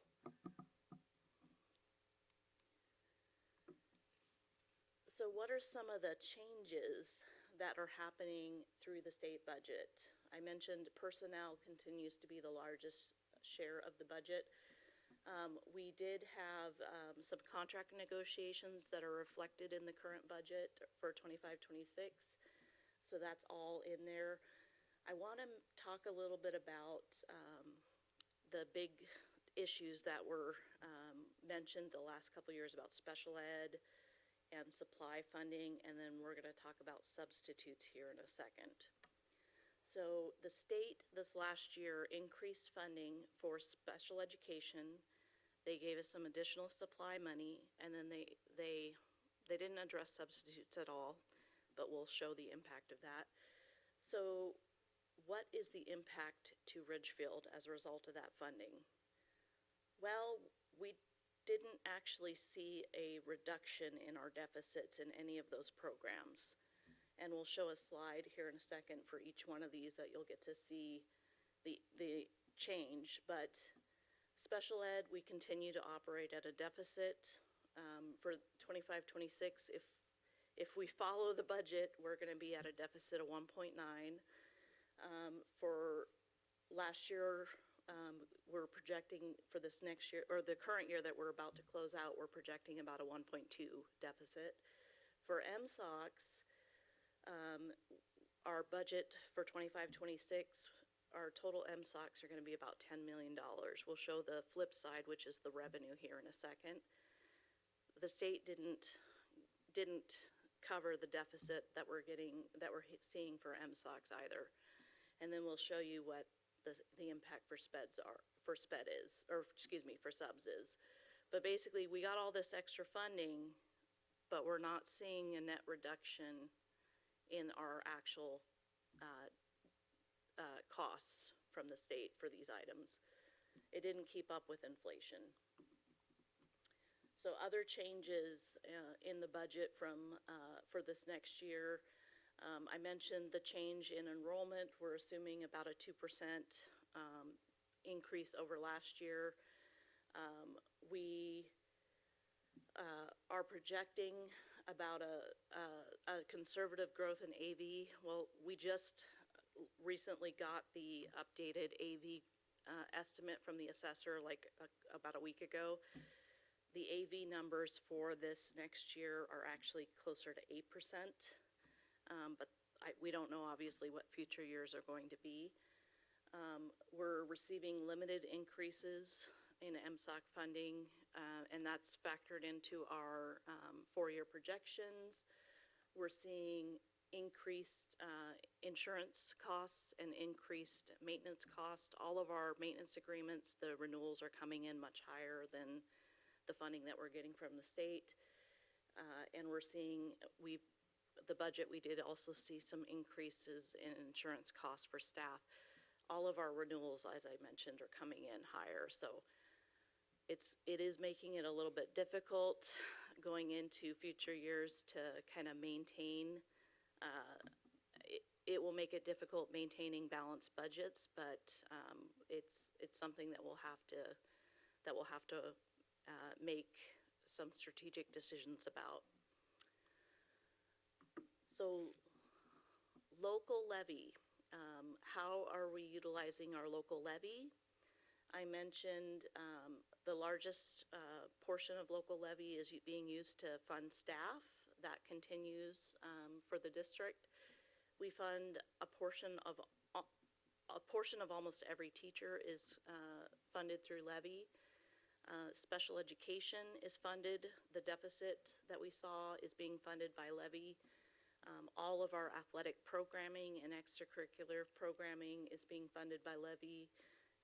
So what are some of the changes that are happening through the state budget? I mentioned personnel continues to be the largest share of the budget. We did have some contract negotiations that are reflected in the current budget for 25-26. So that's all in there. I want to talk a little bit about the big issues that were mentioned the last couple years about special ed and supply funding, and then we're going to talk about substitutes here in a second. So the state this last year increased funding for special education. They gave us some additional supply money, and then they didn't address substitutes at all, but we'll show the impact of that. So what is the impact to Ridgefield as a result of that funding? Well, we didn't actually see a reduction in our deficits in any of those programs. And we'll show a slide here in a second for each one of these that you'll get to see the change. But special ed, we continue to operate at a deficit. For 25-26, if we follow the budget, we're going to be at a deficit of 1.9. For last year, we're projecting for this next year, or the current year that we're about to close out, we're projecting about a 1.2 deficit. For MSOCs, our budget for 25-26, our total MSOCs are going to be about $10 million. We'll show the flip side, which is the revenue here in a second. The state didn't cover the deficit that we're seeing for MSOCs either. And then we'll show you what the impact for subs is. But basically, we got all this extra funding, but we're not seeing a net reduction in our actual costs from the state for these items. It didn't keep up with inflation. So other changes in the budget for this next year, I mentioned the change in enrollment. We're assuming about a 2% increase over last year. We are projecting about a conservative growth in AV. Well, we just recently got the updated AV estimate from the assessor about a week ago. The AV numbers for this next year are actually closer to 8%, but we don't know obviously what future years are going to be. We're receiving limited increases in MSOC funding, and that's factored into our 4-year projections. We're seeing increased insurance costs and increased maintenance costs. All of our maintenance agreements, the renewals are coming in much higher than the funding that we're getting from the state. And we're seeing, the budget, we did also see some increases in insurance costs for staff. All of our renewals, as I mentioned, are coming in higher. So it is making it a little bit difficult going into future years to kind of maintain. It will make it difficult maintaining balanced budgets, but it's something that we'll have to make some strategic decisions about. So local levy. How are we utilizing our local levy? I mentioned the largest portion of local levy is being used to fund staff. That continues for the district. We fund a portion of almost every teacher is funded through levy. Special education is funded. The deficit that we saw is being funded by levy. All of our athletic programming and extracurricular programming is being funded by levy.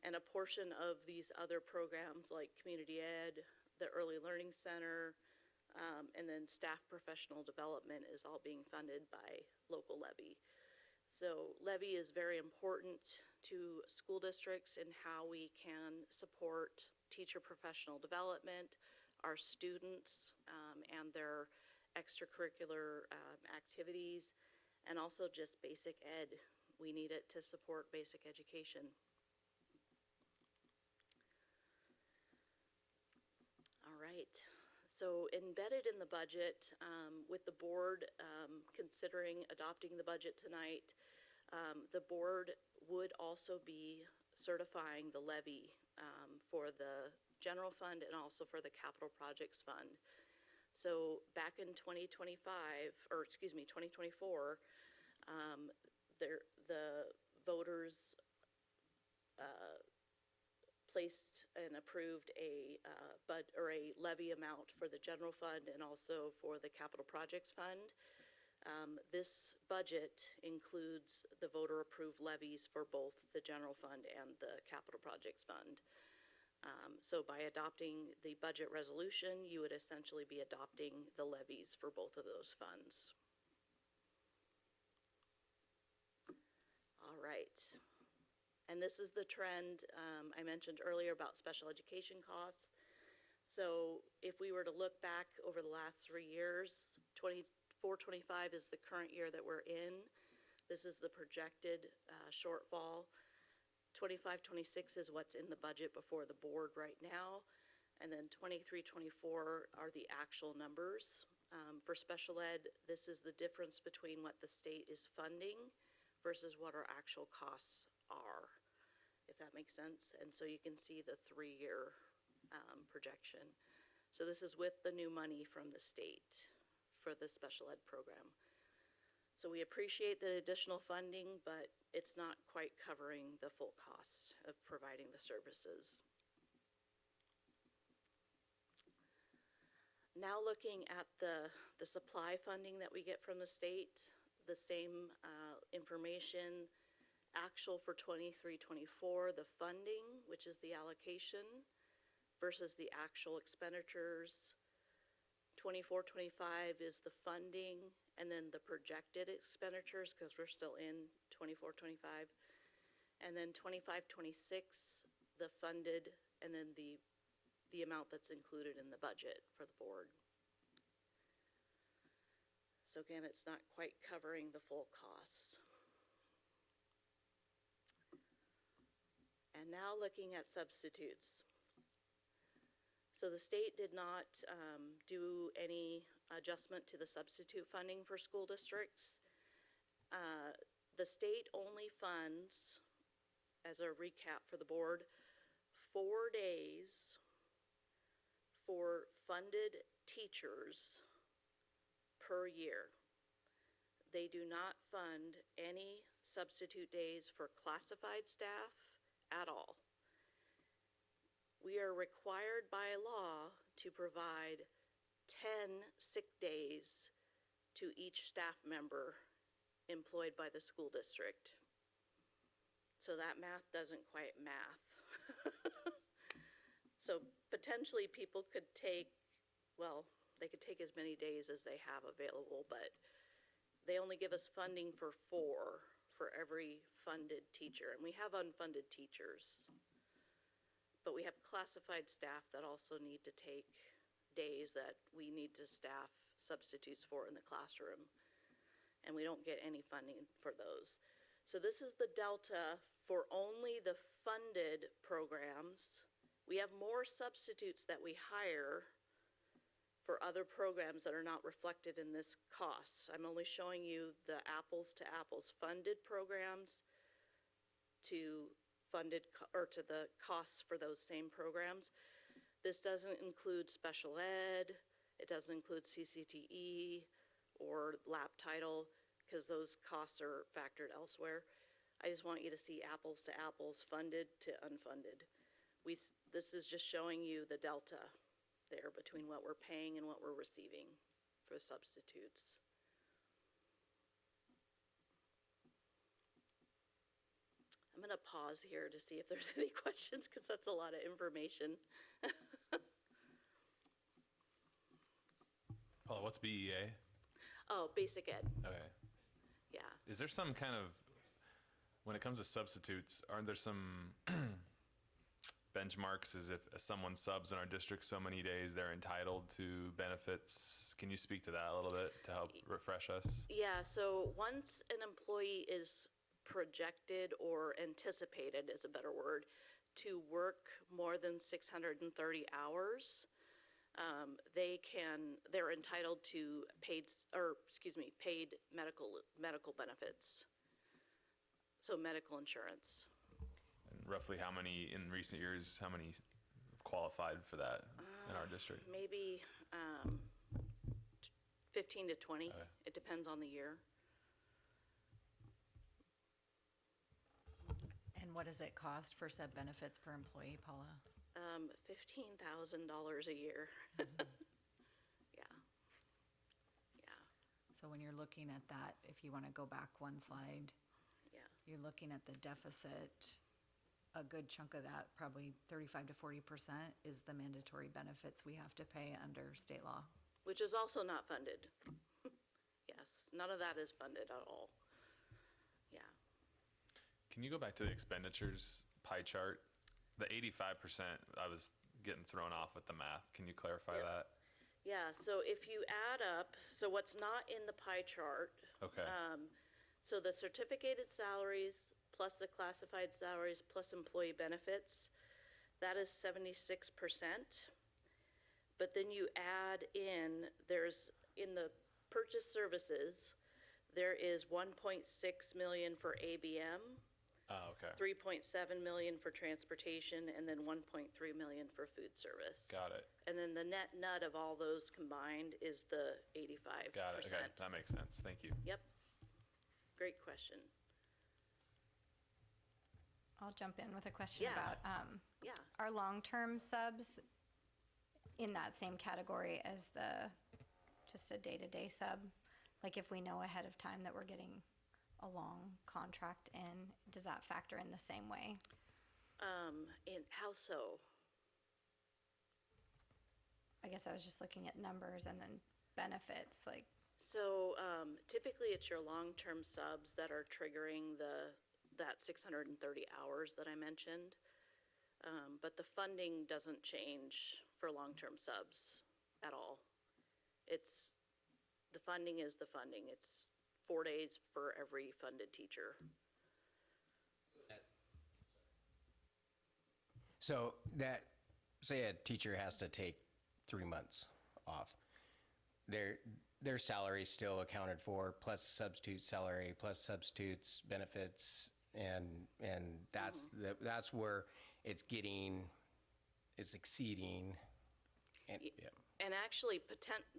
And a portion of these other programs like community ed, the early learning center, and then staff professional development is all being funded by local levy. So levy is very important to school districts in how we can support teacher professional development, our students and their extracurricular activities, and also just basic ed. We need it to support basic education. All right. So embedded in the budget, with the board considering adopting the budget tonight, the board would also be certifying the levy for the general fund and also for the capital projects fund. So back in 2024, the voters placed and approved a levy amount for the general fund and also for the capital projects fund. This budget includes the voter-approved levies for both the general fund and the capital projects fund. So by adopting the budget resolution, you would essentially be adopting the levies for both of those funds. All right. And this is the trend I mentioned earlier about special education costs. So if we were to look back over the last 3 years, 24-25 is the current year that we're in. This is the projected shortfall. 25-26 is what's in the budget before the board right now. And then 23-24 are the actual numbers. For special ed, this is the difference between what the state is funding versus what our actual costs are, if that makes sense. And so you can see the 3-year projection. So this is with the new money from the state for the special ed program. So we appreciate the additional funding, but it's not quite covering the full cost of providing the services. Now looking at the supply funding that we get from the state, the same information, actual for 23-24, the funding, which is the allocation, versus the actual expenditures. 24-25 is the funding, and then the projected expenditures, because we're still in 24-25. And then 25-26, the funded, and then the amount that's included in the budget for the board. So again, it's not quite covering the full cost. And now looking at substitutes. So the state did not do any adjustment to the substitute funding for school districts. The state only funds, as a recap for the board, 4 days for funded teachers per year. They do not fund any substitute days for classified staff at all. We are required by law to provide 10 sick days to each staff member employed by the school district. So that math doesn't quite math. So potentially people could take, well, they could take as many days as they have available, but they only give us funding for 4 for every funded teacher. And we have unfunded teachers. But we have classified staff that also need to take days that we need to staff substitutes for in the classroom. And we don't get any funding for those. So this is the delta for only the funded programs. We have more substitutes that we hire for other programs that are not reflected in this cost. I'm only showing you the apples to apples funded programs to funded or to the costs for those same programs. This doesn't include special ed, it doesn't include CCTE or lap title, because those costs are factored elsewhere. I just want you to see apples to apples, funded to unfunded. This is just showing you the delta there between what we're paying and what we're receiving for substitutes. I'm going to pause here to see if there's any questions, because that's a lot of information. Paula, what's BEA? Oh, basic ed, Okay. yeah. Is there some kind of, when it comes to substitutes, aren't there some benchmarks as if someone subs in our district so many days, they're entitled to benefits? Can you speak to that a little bit to help refresh us? Yeah, so once an employee is projected or anticipated, is a better word, to work more than 630 hours, they're entitled to paid medical benefits. So medical insurance. And roughly how many in recent years, how many qualified for that in our district? Maybe 15 to 20. Okay. It depends on the year. And what does it cost for sub benefits per employee, Paula? $15,000 a year. Yeah. Yeah. So So when you're looking at that, if you want to go back one slide, Yeah. you're looking at the deficit. A good chunk of that, probably 35 to 40%, is the mandatory benefits we have to pay under state law. Which is also not funded. Yes, none of that is funded at all. Yeah. Can you go back to the expenditures pie chart? The 85%, I was getting thrown off with the math. Can you clarify Yeah. that? Yeah, so if you add up, so what's not in the pie chart, Okay. so the certificated salaries plus the classified salaries plus employee benefits, that is 76%. But then you add in, in the purchase services, there is 1.6 million for ABM, Oh, okay. 3.7 million for transportation, and then 1.3 million for food service. Got it. And then the net nut of all those combined is the 85%. Got it. Okay. That makes sense. Thank you. Yep. Great question. I'll jump in with a question Yeah. about Yeah. our long-term subs in that same category as just a day-to-day sub. Like if we know ahead of time that we're getting a long contract in, does that factor in the same way? And how so? I guess I was just looking at numbers and then benefits, like, So typically it's your long-term subs that are triggering that 630 hours that I mentioned. But the funding doesn't change for long-term subs at all. The funding is the funding. It's 4 days for every funded teacher. So that, say a teacher has to take 3 months off, their salary's still accounted for, plus substitute salary, plus substitutes benefits, and that's where it's exceeding. And, yeah. And actually,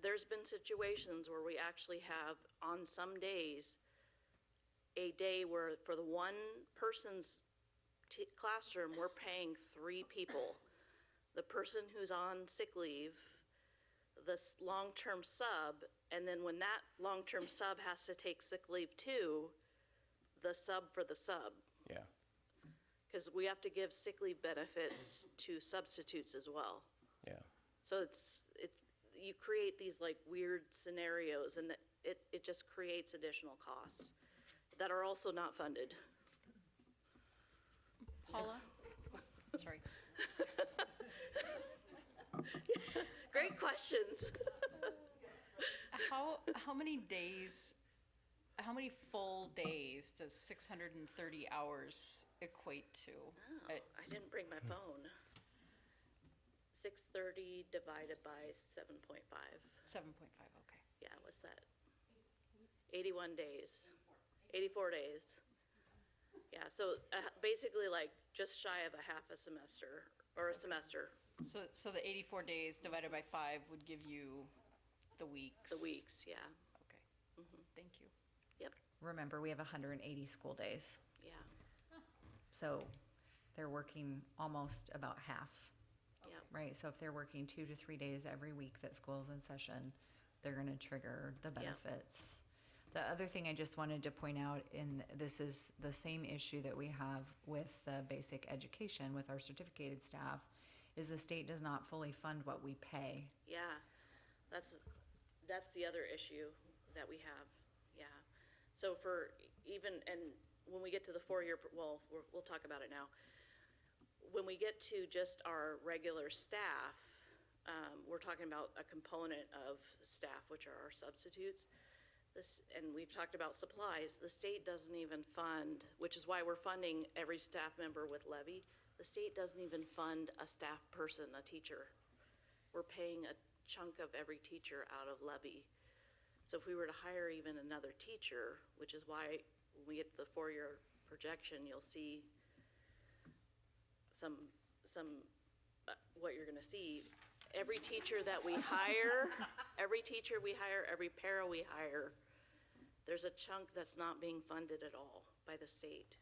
there's been situations where we actually have, on some days, a day where for the one person's classroom, we're paying 3 people. The person who's on sick leave, the long-term sub, and then when that long-term sub has to take sick leave too, the sub for the sub. Yeah. Because we have to give sick leave benefits to substitutes as well. Yeah. So you create these like weird scenarios, and it just creates additional costs that are also not funded. Paula? Sorry. Great questions. How many days, how many full days does 630 hours equate to? Oh, I didn't bring my phone. 630 divided by 7.5. 7.5, okay. Yeah, what's that? 81 days. 84 days. Yeah, so basically like just shy of a half a semester, or a semester. So the 84 days divided by 5 would give you the weeks? The weeks, yeah. Okay. Thank you. Yep, Remember, we have 180 school days, yeah, so they're working almost about half, yeah. right? So if they're working 2 to 3 days every week that school's in session, they're gonna trigger the Yeah. benefits. The other thing I just wanted to point out, and this is the same issue that we have with the basic education with our certificated staff, is the state does not fully fund what we pay. Yeah, that's the other issue that we have, yeah. So for even, and when we get to the 4-year, well, we'll talk about it now. When we get to just our regular staff, we're talking about a component of staff, which are our substitutes. And we've talked about supplies. The state doesn't even fund, which is why we're funding every staff member with levy. The state doesn't even fund a staff person, a teacher. We're paying a chunk of every teacher out of levy. So if we were to hire even another teacher, which is why when we get to the 4-year projection, you'll see what you're gonna see. Every teacher that we hire, every para we hire, there's a chunk that's not being funded at all by the state.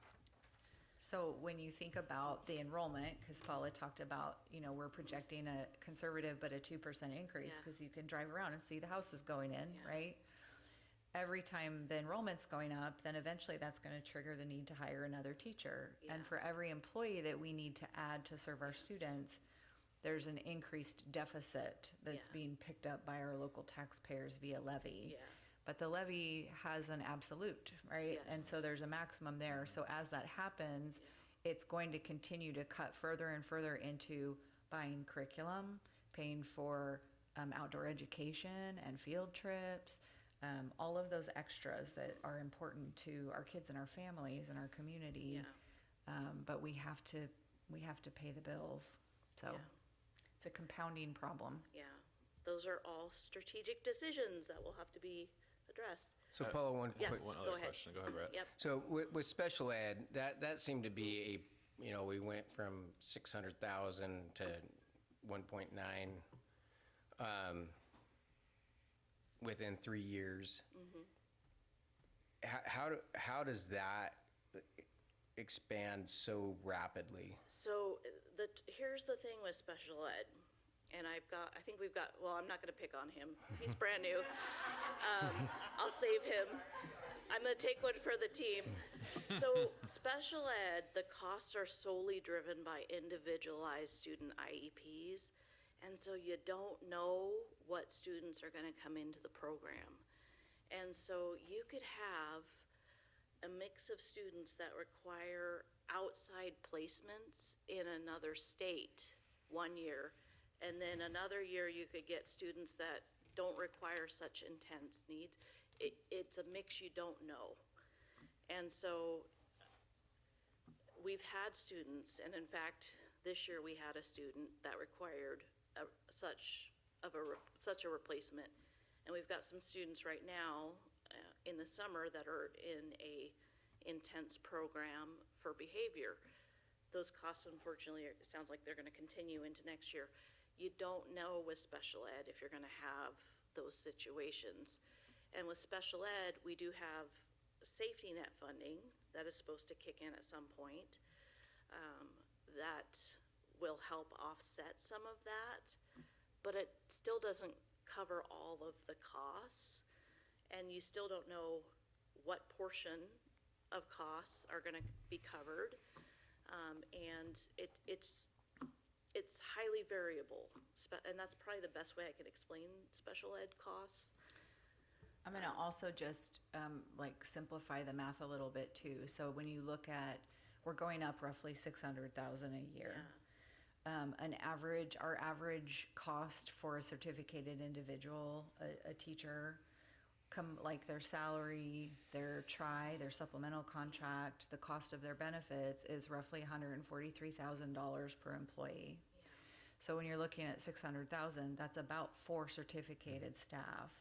So when you think about the enrollment, because Paula talked about, we're projecting a conservative but a 2% increase, Yeah. because you can drive around and see the houses going in, Yeah. right? every time the enrollment's going up, then eventually that's going to trigger the need to hire another teacher. And Yeah. for every employee that we need to add to serve our students, there's an increased deficit that's Yeah. being picked up by our local taxpayers via levy. Yeah. But the levy has an absolute, right? And so Yes. there's a maximum there. So as that happens, it's going to continue to cut further and further into buying curriculum, paying for outdoor education and field trips, all of those extras that are important to our kids and our families and our community. But we have to pay the bills. So Yeah. it's a compounding problem. Yeah. Those are all strategic decisions that will have to be addressed. So Paula, Yes. One Go other ahead. question. Go ahead, Brett. Yep. So with special ed, that seemed to be we went from 600,000 to 1.9 within 3 years. How does that expand so rapidly? So here's the thing with special ed, and I think we've got, well, I'm not gonna pick on him, he's brand new. I'll save him. I'm gonna take one for the team. So special ed, the costs are solely driven by individualized student IEPs, and so you don't know what students are gonna come into the program. And so you could have a mix of students that require outside placements in another state 1 year, and then another year you could get students that don't require such intense needs. It's a mix you don't know. And so we've had students, and in fact, this year we had a student that required such a replacement. And we've got some students right now in the summer that are in a intense program for behavior. Those costs, unfortunately, it sounds like they're gonna continue into next year. You don't know with special ed if you're gonna have those situations. And with special ed, we do have safety net funding that is supposed to kick in at some point. That will help offset some of that, but it still doesn't cover all of the costs. And you still don't know what portion of costs are gonna be covered. And it's highly variable, and that's probably the best way I can explain special ed costs. I'm going to also just simplify the math a little bit too. So when you look at, we're going up roughly 600,000 a year. Our average cost for a certificated individual, a teacher, like their salary, their their supplemental contract, the cost of their benefits is roughly $143,000 per employee. So when you're looking at 600,000, that's about 4 certificated staff.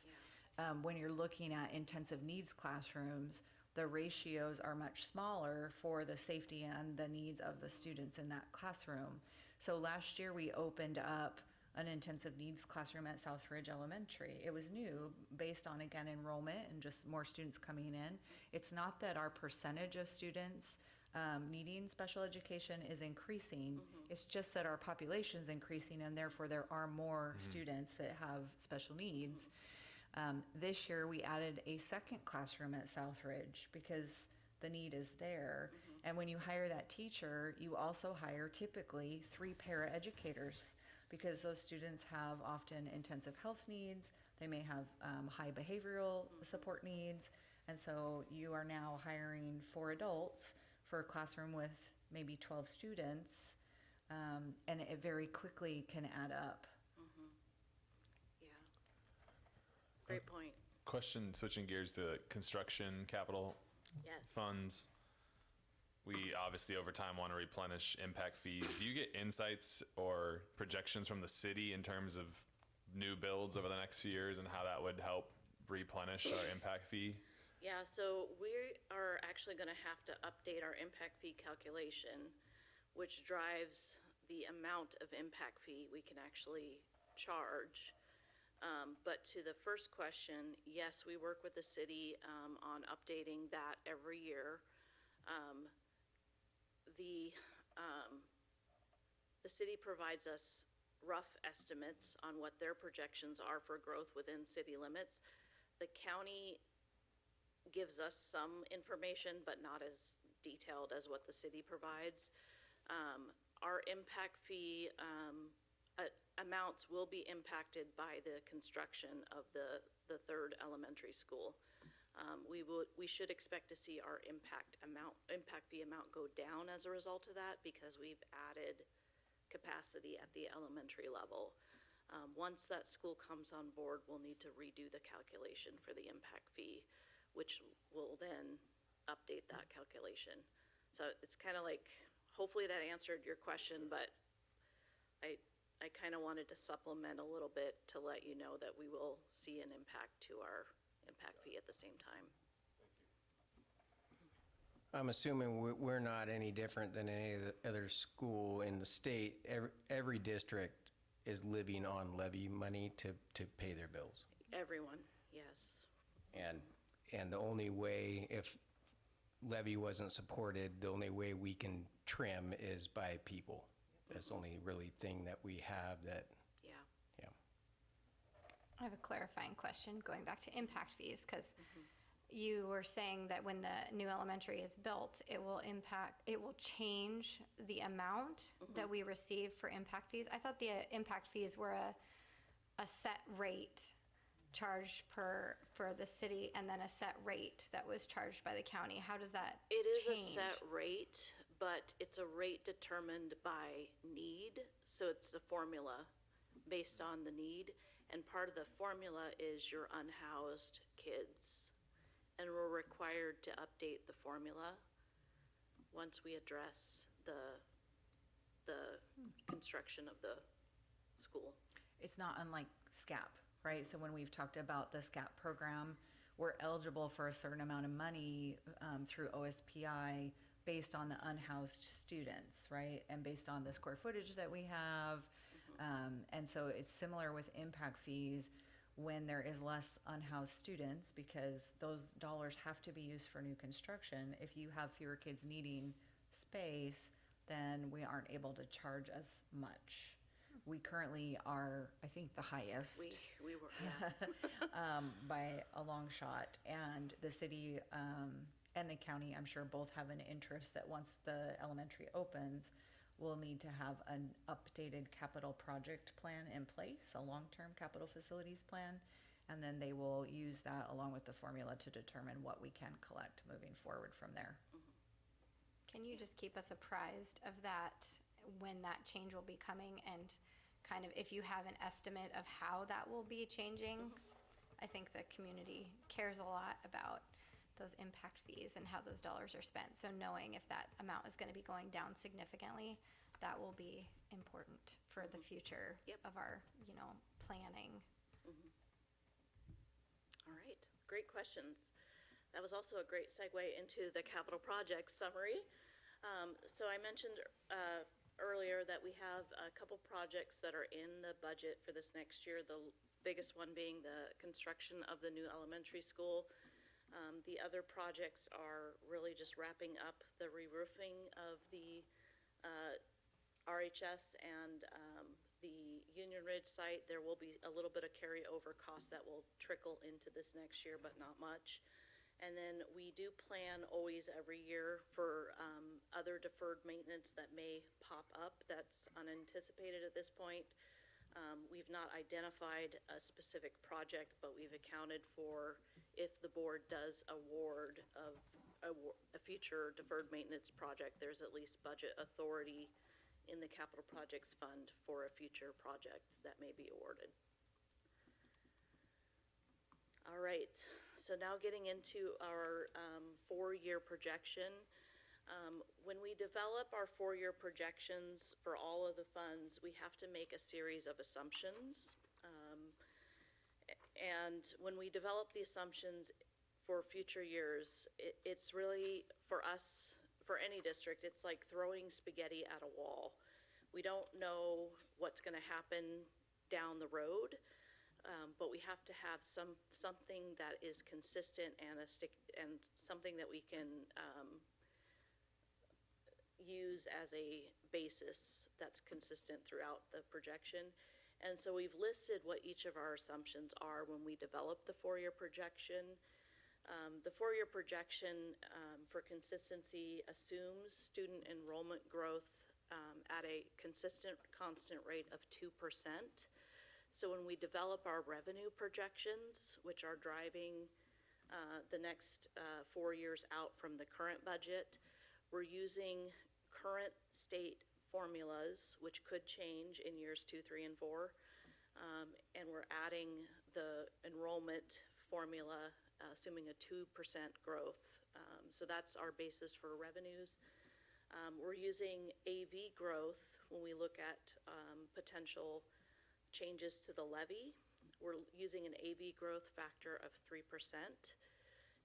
When you're looking at intensive needs classrooms, the ratios are much smaller for the safety and the needs of the students in that classroom. So last year we opened up an intensive needs classroom at Southridge Elementary. It was new based on, again, enrollment and just more students coming in. It's not that our percentage of students needing special education is increasing. It's just that our population's increasing, and therefore there are more students that have special needs. This year we added a second classroom at Southridge because the need is there. And when you hire that teacher, you also hire typically 3 paraeducators, because those students have often intensive health needs. They may have high behavioral support needs. And so you are now hiring 4 adults for a classroom with maybe 12 students. And it very quickly can add up. Yeah. Great point. Question, switching gears to construction capital Yes. funds. We obviously over time want to replenish impact fees. Do you get insights or projections from the city in terms of new builds over the next few years and how that would help replenish our impact fee? Yeah, so we are actually gonna have to update our impact fee calculation, which drives the amount of impact fee we can actually charge. But to the first question, yes, we work with the city on updating that every year. The city provides us rough estimates on what their projections are for growth within city limits. The county gives us some information, but not as detailed as what the city provides. Our impact fee amounts will be impacted by the construction of the third elementary school. We should expect to see our impact fee amount go down as a result of that, because we've added capacity at the elementary level. Once that school comes on board, we'll need to redo the calculation for the impact fee, which will then update that calculation. So it's kind of like, hopefully that answered your question, but I kind of wanted to supplement a little bit to let you know that we will see an impact to our impact fee at the same time. I'm assuming we're not any different than any other school in the state. Every district is living on levy money to pay their bills. Everyone, yes. And the only way, if levy wasn't supported, the only way we can trim is by people. That's the only really thing that we have that, Yeah. yeah. I have a clarifying question, going back to impact fees, because you were saying that when the new elementary is built, it will change the amount that we receive for impact fees. I thought the impact fees were a set rate charged for the city, and then a set rate that was charged by the county. How does that It is change? a set rate, but it's a rate determined by need. So it's a formula based on the need. And part of the formula is your unhoused kids. And we're required to update the formula once we address the construction of the school. It's not unlike SCAP, right? So when we've talked about the SCAP program, we're eligible for a certain amount of money through OSPI based on the unhoused students, right? And based on the square footage that we have. And so it's similar with impact fees when there is less unhoused students, because those dollars have to be used for new construction. If you have fewer kids needing space, then we aren't able to charge as much. We currently are, I think, the highest. We were, yeah. By a long shot. And the city and the county, I'm sure, both have an interest that once the elementary opens, we'll need to have an updated capital project plan in place, a long-term capital facilities plan, and then they will use that along with the formula to determine what we can collect moving forward from there. Can you just keep us apprised of that, when that change will be coming, and kind of if you have an estimate of how that will be changing? 'Cause I think the community cares a lot about those impact fees and how those dollars are spent. So knowing if that amount is going to be going down significantly, that will be important for the future of our, planning. All right, great questions. That was also a great segue into the capital projects summary. So I mentioned earlier that we have a couple projects that are in the budget for this next year, the biggest one being the construction of the new elementary school. The other projects are really just wrapping up the re-roofing of the RHS and the Union Ridge site. There will be a little bit of carryover cost that will trickle into this next year, but not much. And then we do plan always every year for other deferred maintenance that may pop up that's unanticipated at this point. We've not identified a specific project, but we've accounted for if the board does award a future deferred maintenance project, there's at least budget authority in the capital projects fund for a future project that may be awarded. All right, so now getting into our 4-year projection. When we develop our 4-year projections for all of the funds, we have to make a series of assumptions. And when we develop the assumptions for future years, it's really, for us, for any district, it's like throwing spaghetti at a wall. We don't know what's going to happen down the road, but we have to have something that is consistent and something that we can use as a basis that's consistent throughout the projection. And so we've listed what each of our assumptions are when we develop the 4-year projection. The four-year projection for consistency assumes student enrollment growth at a consistent, constant rate of 2%. So when we develop our revenue projections, which are driving the next 4 years out from the current budget, we're using current state formulas, which could change in years 2, 3, and 4. And we're adding the enrollment formula, assuming a 2% growth. So that's our basis for revenues. We're using AV growth when we look at potential changes to the levy. We're using an AV growth factor of 3%,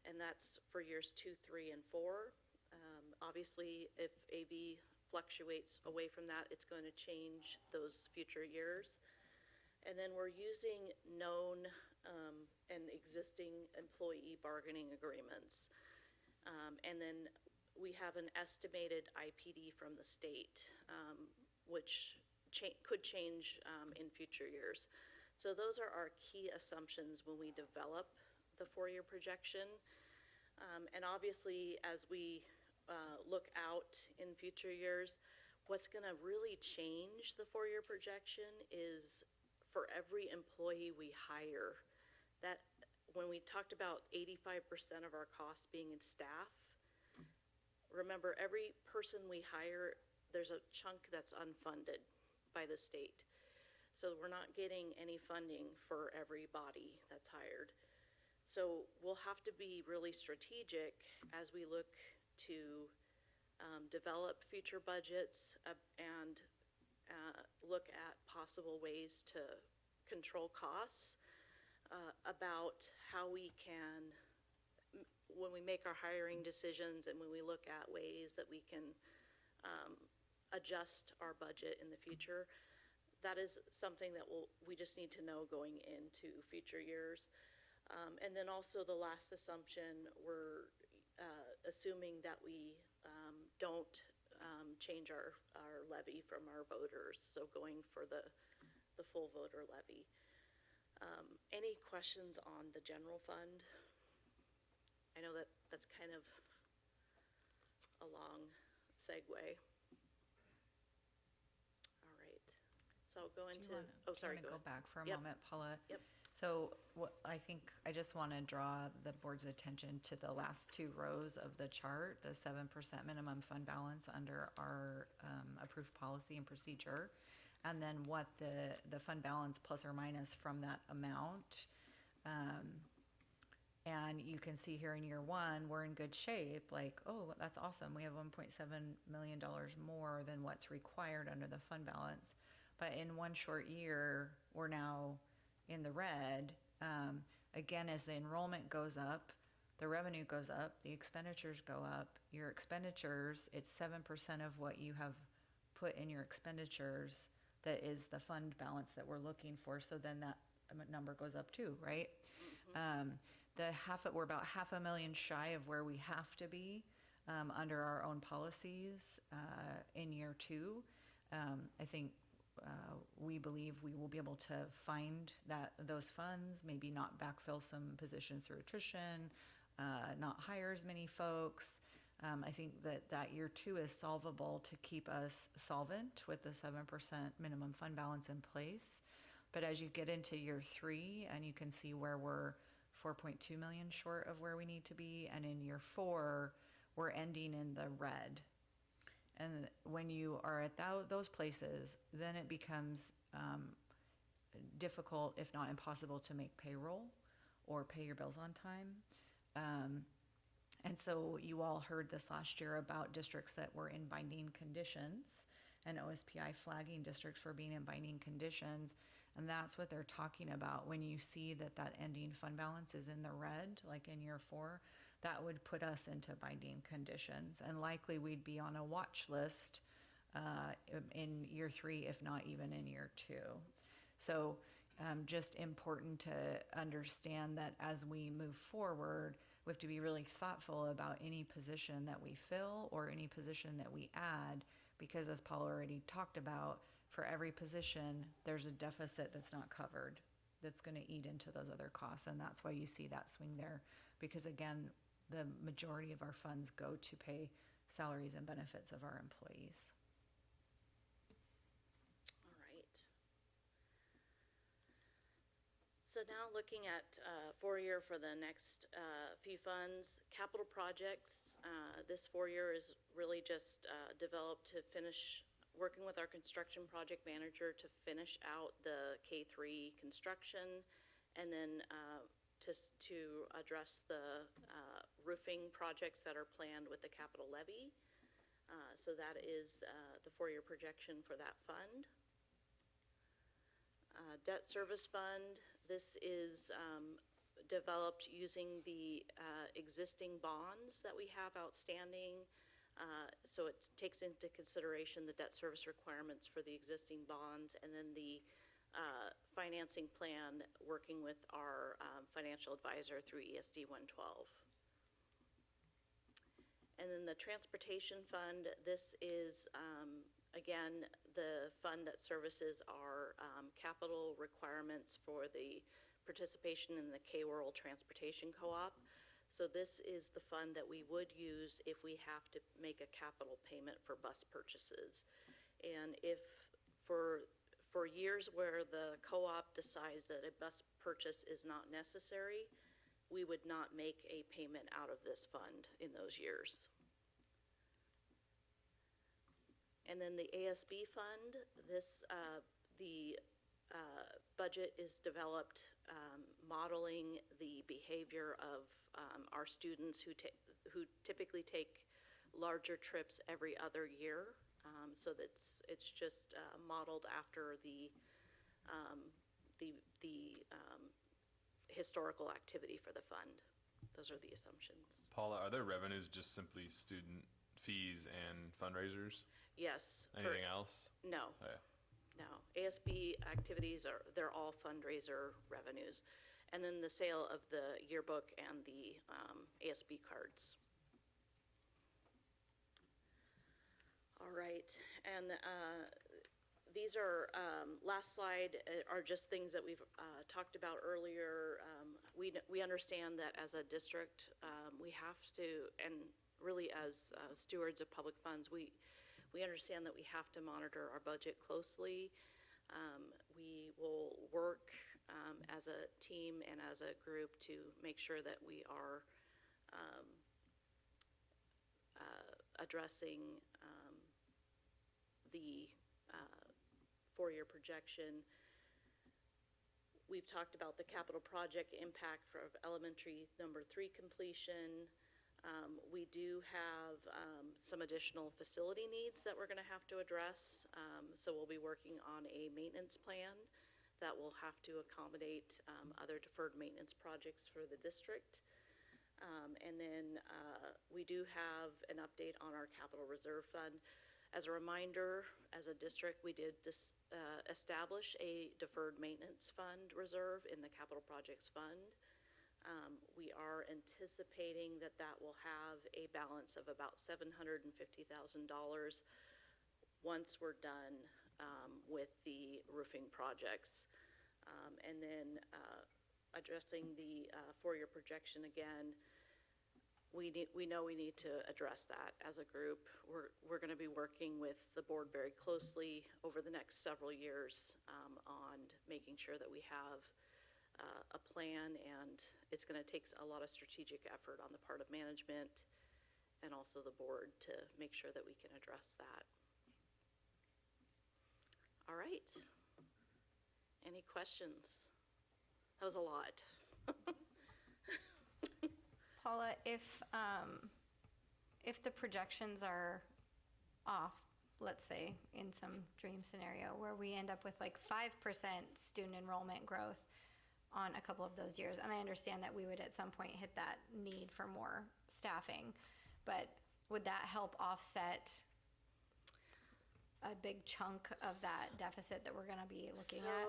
and that's for years 2, 3, and 4. Obviously, if AV fluctuates away from that, it's going to change those future years. And then we're using known and existing employee bargaining agreements. And then we have an estimated IPD from the state, which could change in future years. So those are our key assumptions when we develop the four-year projection. And obviously, as we look out in future years, what's going to really change the four-year projection is for every employee we hire. That when we talked about 85% of our costs being in staff, remember every person we hire, there's a chunk that's unfunded by the state. So we're not getting any funding for every body that's hired. So we'll have to be really strategic as we look to develop future budgets and look at possible ways to control costs, about how we can, when we make our hiring decisions and when we look at ways that we can adjust our budget in the future. That is something that we just need to know going into future years. And then also the last assumption, we're assuming that we don't change our levy from our voters, so going for the full voter levy. Any questions on the general fund? I know that's kind of a long segue. All right, so I'll go into, sorry, go back for a Yep. moment, Paula? Yep. So what I think I just want to draw the board's attention to the last two rows of the chart, the 7% minimum fund balance under our approved policy and procedure, and then what the fund balance plus or minus from that amount. And you can see here in year one, we're in good shape, like, oh, that's awesome. We have $1.7 million more than what's required under the fund balance. But in one short year, we're now in the red. Again, as the enrollment goes up, the revenue goes up, the expenditures go up. Your expenditures, it's 7% of what you have put in your expenditures that is the fund balance that we're looking for. So then that number goes up too, right? We're about $500,000 shy of where we have to be under our own policies in year two. I think we believe we will be able to find those funds, maybe not backfill some positions through attrition, not hire as many folks. I think that year two is solvable to keep us solvent with the 7% minimum fund balance in place. But as you get into year three, and you can see where we're 4.2 million short of where we need to be, and in year four, we're ending in the red. And when you are at those places, then it becomes difficult, if not impossible, to make payroll or pay your bills on time. And so you all heard this last year about districts that were in binding conditions and OSPI flagging districts for being in binding conditions. And that's what they're talking about. When you see that ending fund balance is in the red, like in year four, that would put us into binding conditions. And likely we'd be on a watch list in year three, if not even in year two. So just important to understand that as we move forward, we have to be really thoughtful about any position that we fill or any position that we add, because as Paul already talked about, for every position, there's a deficit that's not covered that's going to eat into those other costs. And that's why you see that swing there because again, the majority of our funds go to pay salaries and benefits of our employees. All right. So now looking at 4-year for the next few funds, capital projects, this 4-year is really just developed to finish working with our construction project manager to finish out the K3 construction, and then to address the roofing projects that are planned with the capital levy. So that is the 4-year projection for that fund. Debt service fund, this is developed using the existing bonds that we have outstanding. So it takes into consideration the debt service requirements for the existing bonds, and then the financing plan working with our financial advisor through ESD 112. And then the transportation fund, this is, again, the fund that services our capital requirements for the participation in the K-World Transportation Co-op. So this is the fund that we would use if we have to make a capital payment for bus purchases. And if for years where the co-op decides that a bus purchase is not necessary, we would not make a payment out of this fund in those years. And then the ASB fund, this the budget is developed modeling the behavior of our students who typically take larger trips every other year. So it's just modeled after the historical activity for the fund. Those are the assumptions. Paula, are there revenues just simply student fees and fundraisers? Yes. Anything else? No. Okay. No. ASB activities they're all fundraiser revenues. And then the sale of the yearbook and the ASB cards. All right, and these are, last slide are just things that we've talked about earlier. We understand that as a district, we have to, and really as stewards of public funds, we understand that we have to monitor our budget closely. We will work as a team and as a group to make sure that we are addressing the 4-year projection. We've talked about the capital project impact for elementary number 3 completion. We do have some additional facility needs that we're going to have to address. So we'll be working on a maintenance plan that will have to accommodate other deferred maintenance projects for the district. And then we do have an update on our capital reserve fund. As a reminder, as a district, we did establish a deferred maintenance fund reserve in the capital projects fund. We are anticipating that will have a balance of about $750,000 once we're done with the roofing projects. And then addressing the 4-year projection again, we know we need to address that as a group. We're going to be working with the board very closely over the next several years on making sure that we have a plan, and it's going to take a lot of strategic effort on the part of management and also the board to make sure that we can address that. All right. Any questions? That was a lot. Paula, if the projections are off, let's say in some dream scenario where we end up with like 5% student enrollment growth on a couple of those years, and I understand that we would at some point hit that need for more staffing, but would that help offset a big chunk of that deficit that we're going to be looking at?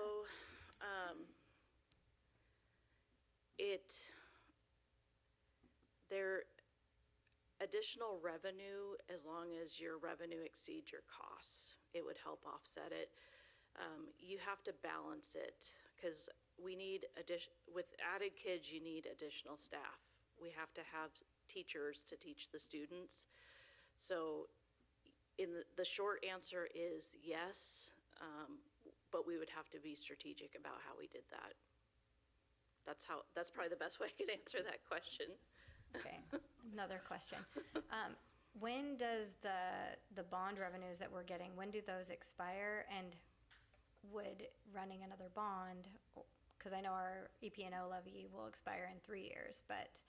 Additional revenue, as long as your revenue exceeds your costs, it would help offset it. You have to balance it because we need with added kids, you need additional staff. we have to have teachers to teach the students. So the short answer is yes, but we would have to be strategic about how we did that. That's probably the best way I could answer that question. Okay, another question. When does the bond revenues that we're getting, when do those expire? And would running another bond, because I know our EP&O levy will expire in 3 years, but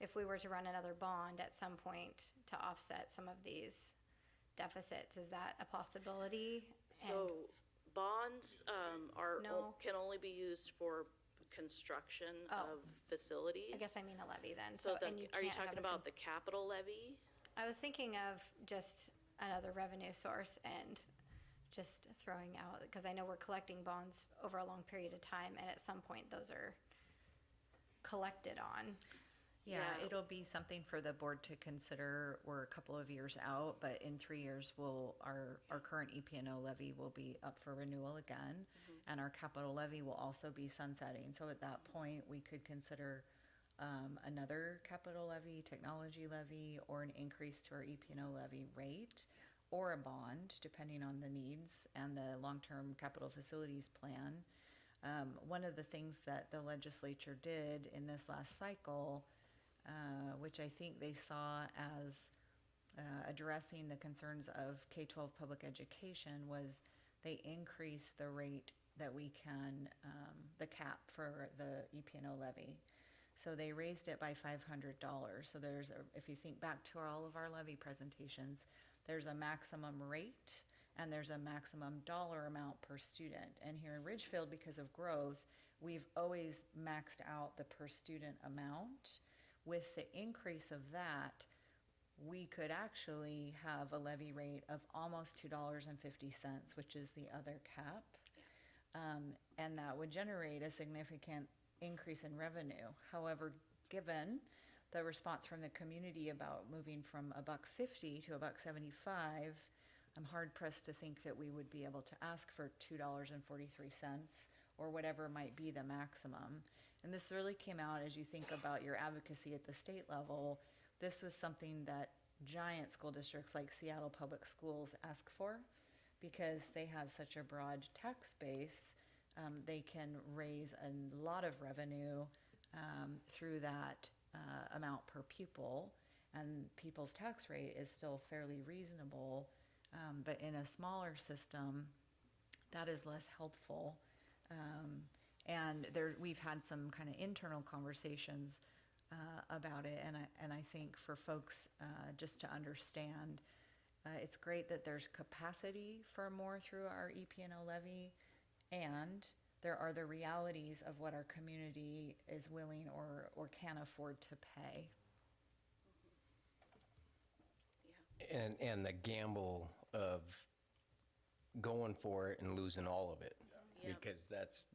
if we were to run another bond at some point to offset some of these deficits, is that a possibility? So bonds No. can only be used for construction Oh. of facilities. I guess I mean a levy then. So and are you can't have talking a about the capital levy? I was thinking of just another revenue source and just throwing out, because I know we're collecting bonds over a long period of time, and at some point those are collected on. Yeah, Yeah. it'll be something for the board to consider. We're a couple of years out, but in 3 years, our current EP&O levy will be up for renewal again, and our capital levy will also be sunsetting. So at that point, we could consider another capital levy, technology levy, or an increase to our EP&O levy rate, or a bond, depending on the needs and the long-term capital facilities plan. One of the things that the legislature did in this last cycle, which I think they saw as addressing the concerns of K-12 public education, was they increased the rate that we can, the cap for the EP&O levy. So they raised it by $500. So if you think back to all of our levy presentations, there's a maximum rate and there's a maximum dollar amount per student. And here in Ridgefield, because of growth, we've always maxed out the per student amount. With the increase of that, we could actually have a levy rate of almost $2.50, which is the other cap. And that would generate a significant increase in revenue. However, given the response from the community about moving from $1.50 to $1.75, I'm hard pressed to think that we would be able to ask for $2.43 or whatever might be the maximum. And this really came out as you think about your advocacy at the state level. This was something that giant school districts like Seattle Public Schools ask for because they have such a broad tax base. They can raise a lot of revenue through that amount per pupil, and people's tax rate is still fairly reasonable. But in a smaller system, that is less helpful. And we've had some kind of internal conversations about it, and I think for folks just to understand, it's great that there's capacity for more through our EP&O levy, and there are the realities of what our community is willing or can afford to pay. And the gamble of going for it and losing all of it, Yeah. because that's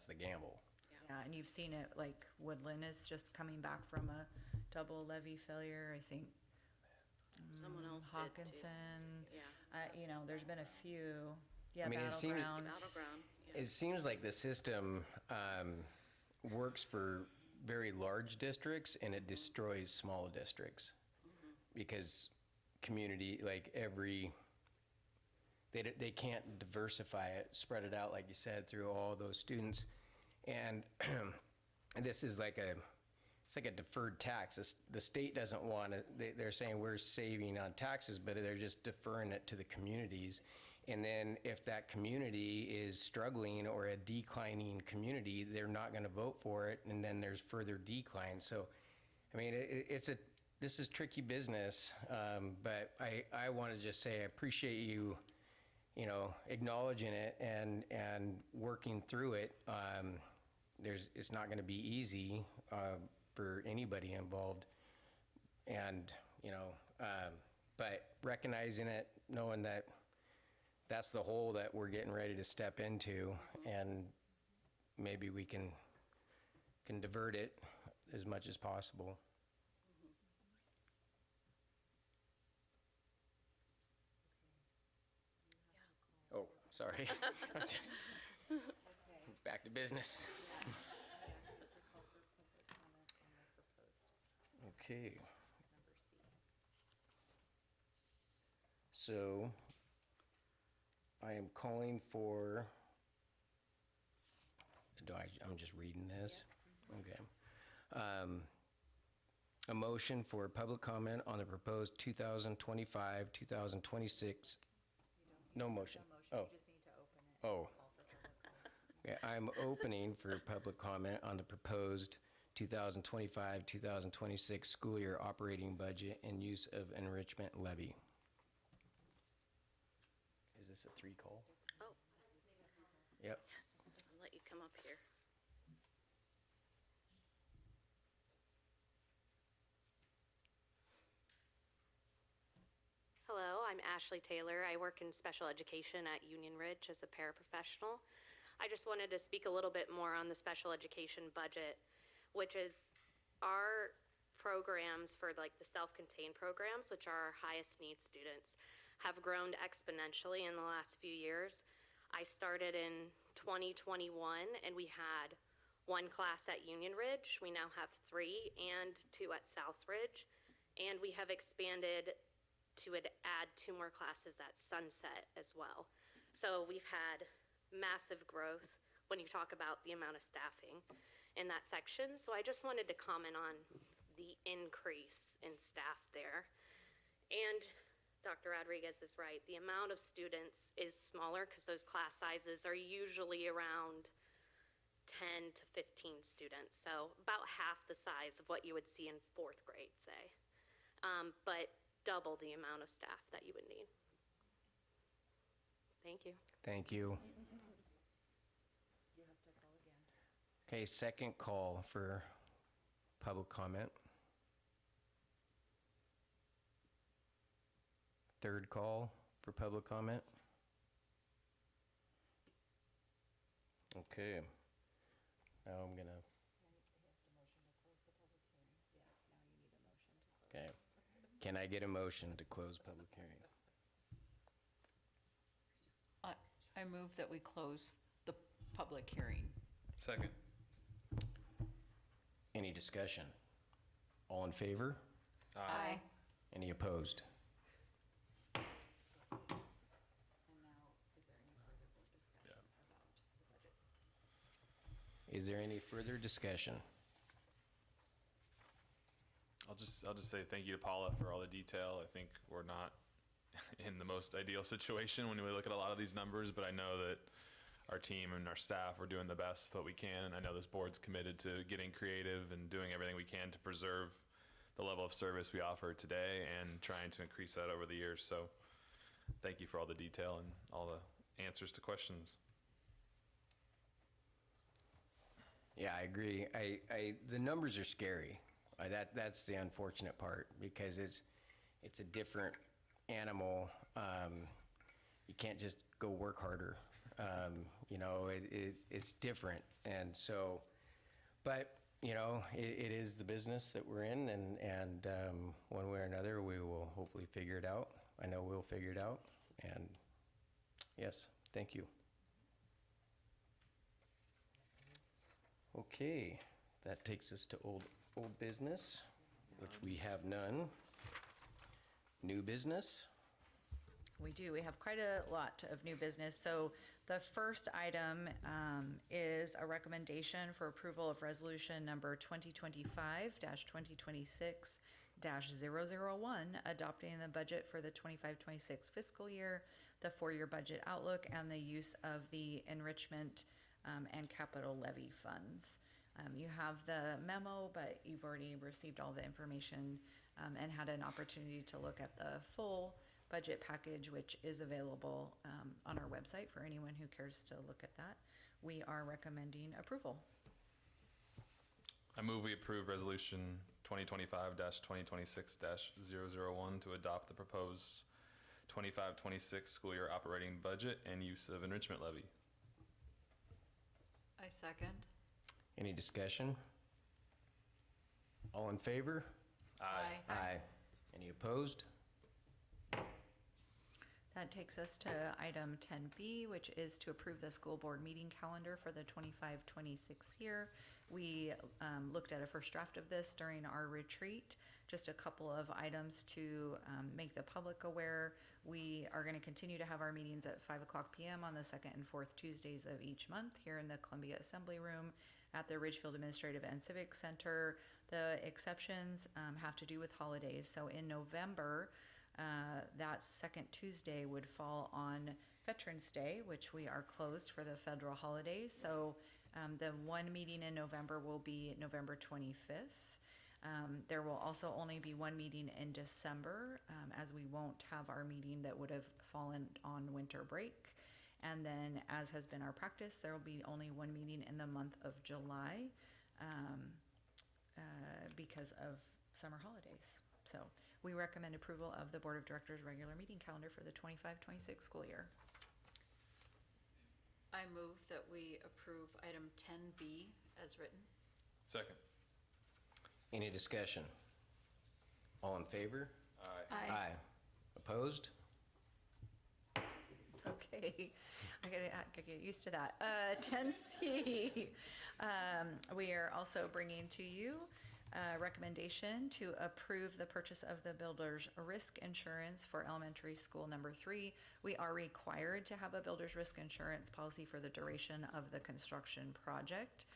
the gamble. Yeah, and you've seen it, like Woodland is just coming back from a double levy failure. I think Someone else did too. Hawkinson. Yeah. There's been a few. Yeah, I mean, it seems- Battleground. Battleground, yeah. It seems like the system works for very large districts and it destroys small districts because community, like they can't diversify it, spread it out, like you said, through all those students. And this is it's like a deferred tax. The state doesn't want to, they're saying we're saving on taxes, but they're just deferring it to the communities. And then if that community is struggling or a declining community, they're not going to vote for it, and then there's further decline. So, I mean, this is tricky business, but I want to just say I appreciate you, acknowledging it and working through it. It's not going to be easy for anybody involved, and but recognizing it, knowing that that's the hole that we're getting ready to step into, and maybe we can divert it as much as possible. Oh, sorry. Back to business. Okay. So I am calling for, I'm just reading this? Okay. A motion for public comment on the proposed 2025, 2026. No motion. Oh. Oh. Yeah, I'm opening for public comment on the proposed 2025, 2026 school year operating budget and use of enrichment levy. Is this a 3-call? Oh, Yep. yes, I'll let you come up here. Hello, I'm Ashley Taylor. I work in special education at Union Ridge as a paraprofessional. I just wanted to speak a little bit more on the special education budget, which is our programs for like the self-contained programs, which are our highest need students, have grown exponentially in the last few years. I started in 2021 and we had 1 class at Union Ridge. We now have 3 and 2 at Southridge. And we have expanded to add 2 more classes at Sunset as well. So we've had massive growth when you talk about the amount of staffing in that section. So I just wanted to comment on the increase in staff there. And Dr. Rodriguez is right. The amount of students is smaller because those class sizes are usually around 10 to 15 students. So about half the size of what you would see in 4th grade, say. But double the amount of staff that you would need. Thank you. Thank you. Okay, second call for public comment. Third call for public comment. Okay. Now I'm gonna. Okay. Can I get a motion to close public hearing? I move that we close the public hearing. Second. Any discussion? All in favor? Aye. Any opposed? Is there any further discussion? I'll just say thank you to Paula for all the detail. I think we're not in the most ideal situation when we look at a lot of these numbers, but I know that our team and our staff are doing the best that we can, and I know this board's committed to getting creative and doing everything we can to preserve the level of service we offer today and trying to increase that over the years. So thank you for all the detail and all the answers to questions. Yeah, I agree. The numbers are scary. That's the unfortunate part because it's a different animal. You can't just go work harder. You know, it's different. And so, but, you know, it is the business that we're in, and one way or another, we will hopefully figure it out. I know we'll figure it out. And yes, thank you. Okay, that takes us to old business, which we have none. New business. We do. We have quite a lot of new business. So the first item is a recommendation for approval of resolution number 2025-2026-001, adopting the budget for the 25-26 fiscal year, the 4-year budget outlook, and the use of the enrichment and capital levy funds. You have the memo, but you've already received all the information and had an opportunity to look at the full budget package, which is available on our website for anyone who cares to look at that. We are recommending approval. I move we approve resolution 2025-2026-001 to adopt the proposed 25-26 school year operating budget and use of enrichment levy. I second. Any discussion? All in favor? Aye. Aye. Any opposed? That takes us to item 10B, which is to approve the school board meeting calendar for the 25-26 year. We looked at a first draft of this during our retreat. Just a couple of items to make the public aware. We are going to continue to have our meetings at 5 o'clock p.m. on the second and fourth Tuesdays of each month here in the Columbia Assembly Room at the Ridgefield Administrative and Civic Center. The exceptions have to do with holidays. So in November, that second Tuesday would fall on Veterans Day, which we are closed for the federal holidays. So the one meeting in November will be November 25th. There will also only be one meeting in December, as we won't have our meeting that would have fallen on winter break. And then, as has been our practice, there will be only one meeting in the month of July because of summer holidays. So we recommend approval of the Board of Directors' regular meeting calendar for the 25-26 school year. I move that we approve item 10B as written. Second. Any discussion? All in favor? Aye. Aye. Opposed? Okay, I gotta get used to that. 10C, we are also bringing to you a recommendation to approve the purchase of the builder's risk insurance for elementary school number 3. We are required to have a builder's risk insurance policy for the duration of the construction project.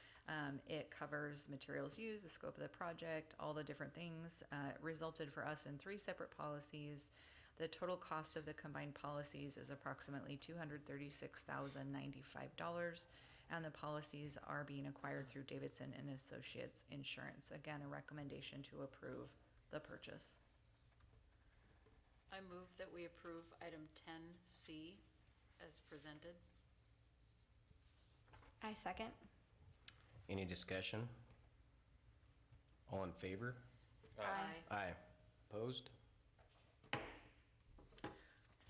It covers materials used, the scope of the project, all the different things. Resulted for us in 3 separate policies. The total cost of the combined policies is approximately $236,095, and the policies are being acquired through Davidson and Associates Insurance. Again, a recommendation to approve the purchase. I move that we approve item 10C as presented. I second. Any discussion? All in favor? Aye. Aye. Opposed?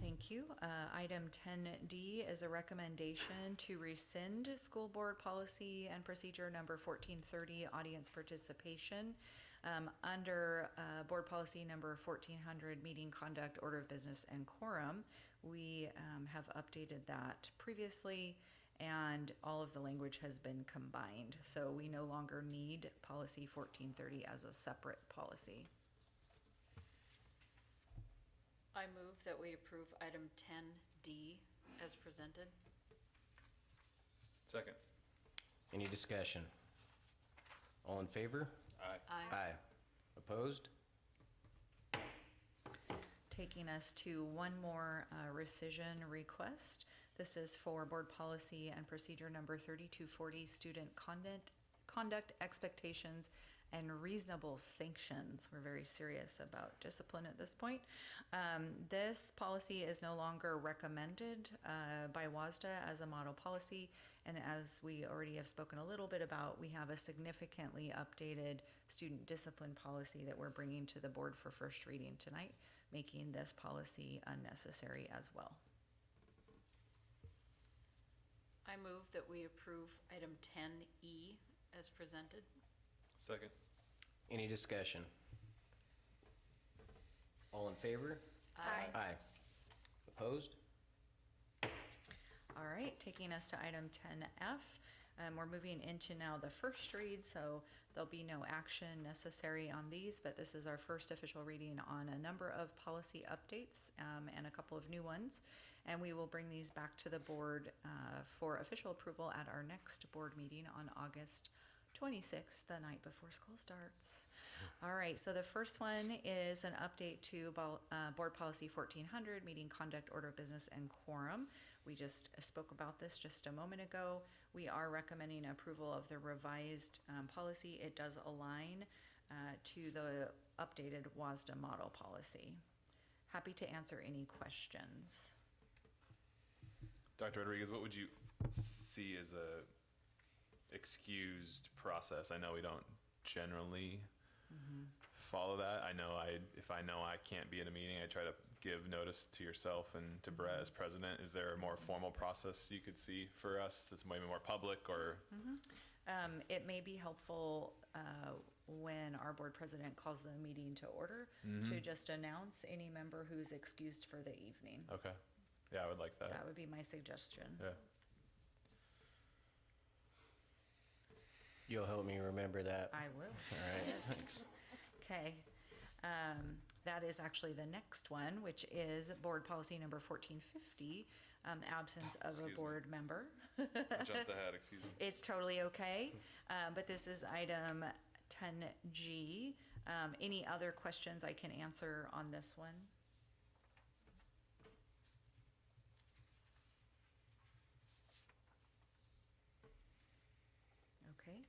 Thank you. Item 10D is a recommendation to rescind school board policy and procedure number 1430, audience participation. Under board policy number 1400, meeting conduct, order of business, and quorum, we have updated that previously, and all of the language has been combined. So we no longer need policy 1430 as a separate policy. I move that we approve item 10D as presented. Second. Any discussion? All in favor? Aye. Aye. Opposed? Taking us to one more rescission request. This is for board policy and procedure number 3240, student conduct expectations and reasonable sanctions. We're very serious about discipline at this point. This policy is no longer recommended by WASDA as a model policy, and as we already have spoken a little bit about, we have a significantly updated student discipline policy that we're bringing to the board for first reading tonight, making this policy unnecessary as well. I move that we approve item 10E as presented. Second. Any discussion? All in favor? Aye. Aye. Opposed? All right, taking us to item 10F. We're moving into now the first read, so there'll be no action necessary on these, but this is our first official reading on a number of policy updates and a couple of new ones. And we will bring these back to the board for official approval at our next board meeting on August 26th, the night before school starts. All right, so the first one is an update to Board Policy 1400, meeting conduct, order of business, and quorum. We just spoke about this just a moment ago. We are recommending approval of the revised policy. It does align to the updated WASDA model policy. Happy to answer any questions. Dr. Rodriguez, what would you see as a excused process? I know we don't generally follow that. If I know I can't be in a meeting, I try to give notice to yourself and to Brett as president. Is there a more formal process you could see for us that's maybe more public or? It may be helpful when our board president calls the meeting to order to just announce any member who's excused for the evening. Okay. Yeah, I would like that. That would be my suggestion. Yeah. You'll help me remember that. I will. All right, thanks. Okay. That is actually the next one, which is board policy number 1450, absence of a Excuse me. board member. I jumped ahead, excuse me. It's totally okay, but this is item 10G. Any other questions I can answer on this one? Okay.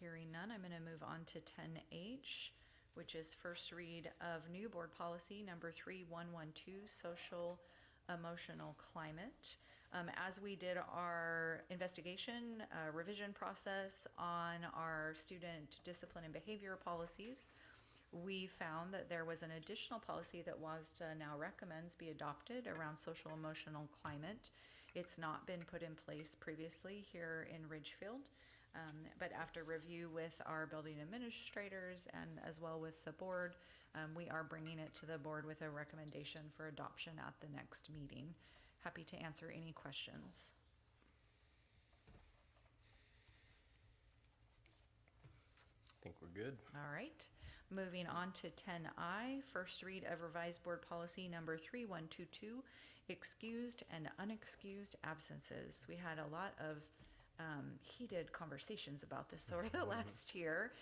Hearing none, I'm going to move on to 10H, which is first read of new board policy number 3112, social emotional climate. As we did our investigation, revision process on our student discipline and behavior policies, we found that there was an additional policy that WASDA now recommends be adopted around social emotional climate. It's not been put in place previously here in Ridgefield, but after review with our building administrators and as well with the board, we are bringing it to the board with a recommendation for adoption at the next meeting. Happy to answer any questions. I think we're good. All right. Moving on to 10I, first read of revised board policy number 3122, excused and unexcused absences. We had a lot of heated conversations about this over the last year.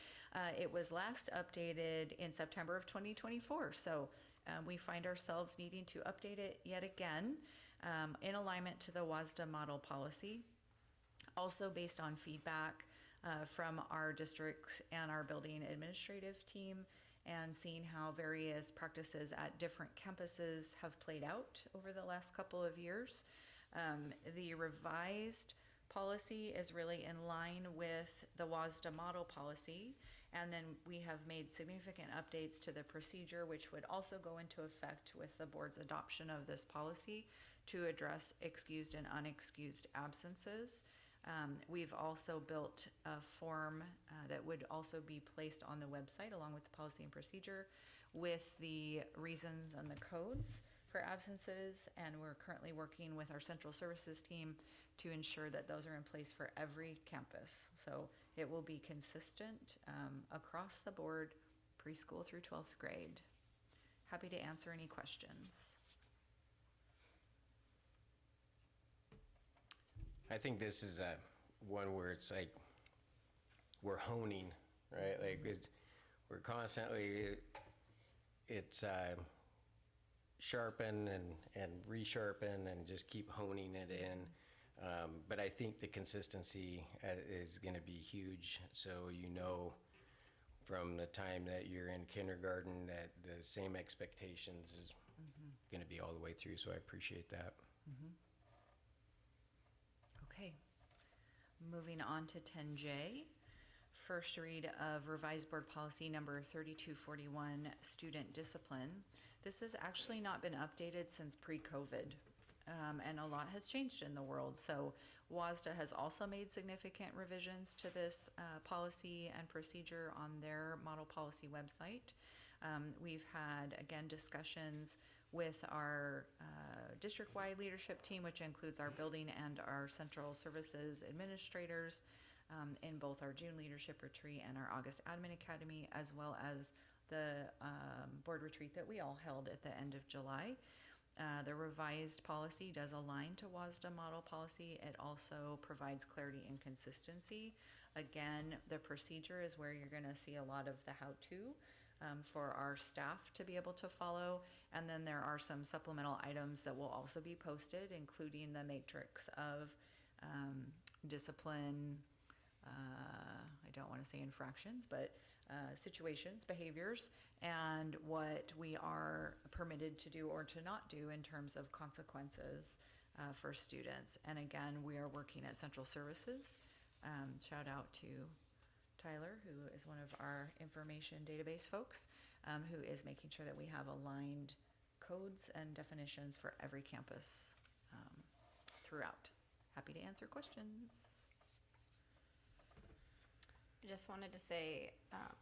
It was last updated in September of 2024, so we find ourselves needing to update it yet again in alignment to the WASDA model policy, also based on feedback from our districts and our building administrative team, and seeing how various practices at different campuses have played out over the last couple of years. The revised policy is really in line with the WASDA model policy, and then we have made significant updates to the procedure, which would also go into effect with the board's adoption of this policy to address excused and unexcused absences. We've also built a form that would also be placed on the website along with the policy and procedure with the reasons and the codes for absences, and we're currently working with our central services team to ensure that those are in place for every campus. So it will be consistent across the board, preschool through 12th grade. Happy to answer any questions. I think this is one where it's like we're honing, right? Like we're constantly, it's sharpen and resharpen and just keep honing it in. But I think the consistency is going to be huge. So you know from the time that you're in kindergarten that the same expectations is going to be all the way through. So I appreciate that. Okay, moving on to 10J, first read of revised board policy number 3241, student discipline. This has actually not been updated since pre-COVID, and a lot has changed in the world. So WASDA has also made significant revisions to this policy and procedure on their model policy website. We've had, again, discussions with our district-wide leadership team, which includes our building and our central services administrators in both our June leadership retreat and our August admin academy, as well as the board retreat that we all held at the end of July. The revised policy does align to WASDA model policy. It also provides clarity and consistency. Again, the procedure is where you're going to see a lot of the how-to for our staff to be able to follow. And then there are some supplemental items that will also be posted, including the matrix of discipline, I don't want to say infractions, but situations, behaviors, and what we are permitted to do or to not do in terms of consequences for students. And again, we are working at Central Services. Shout out to Tyler, who is one of our information database folks, who is making sure that we have aligned codes and definitions for every campus throughout. Happy to answer questions. I just wanted to say,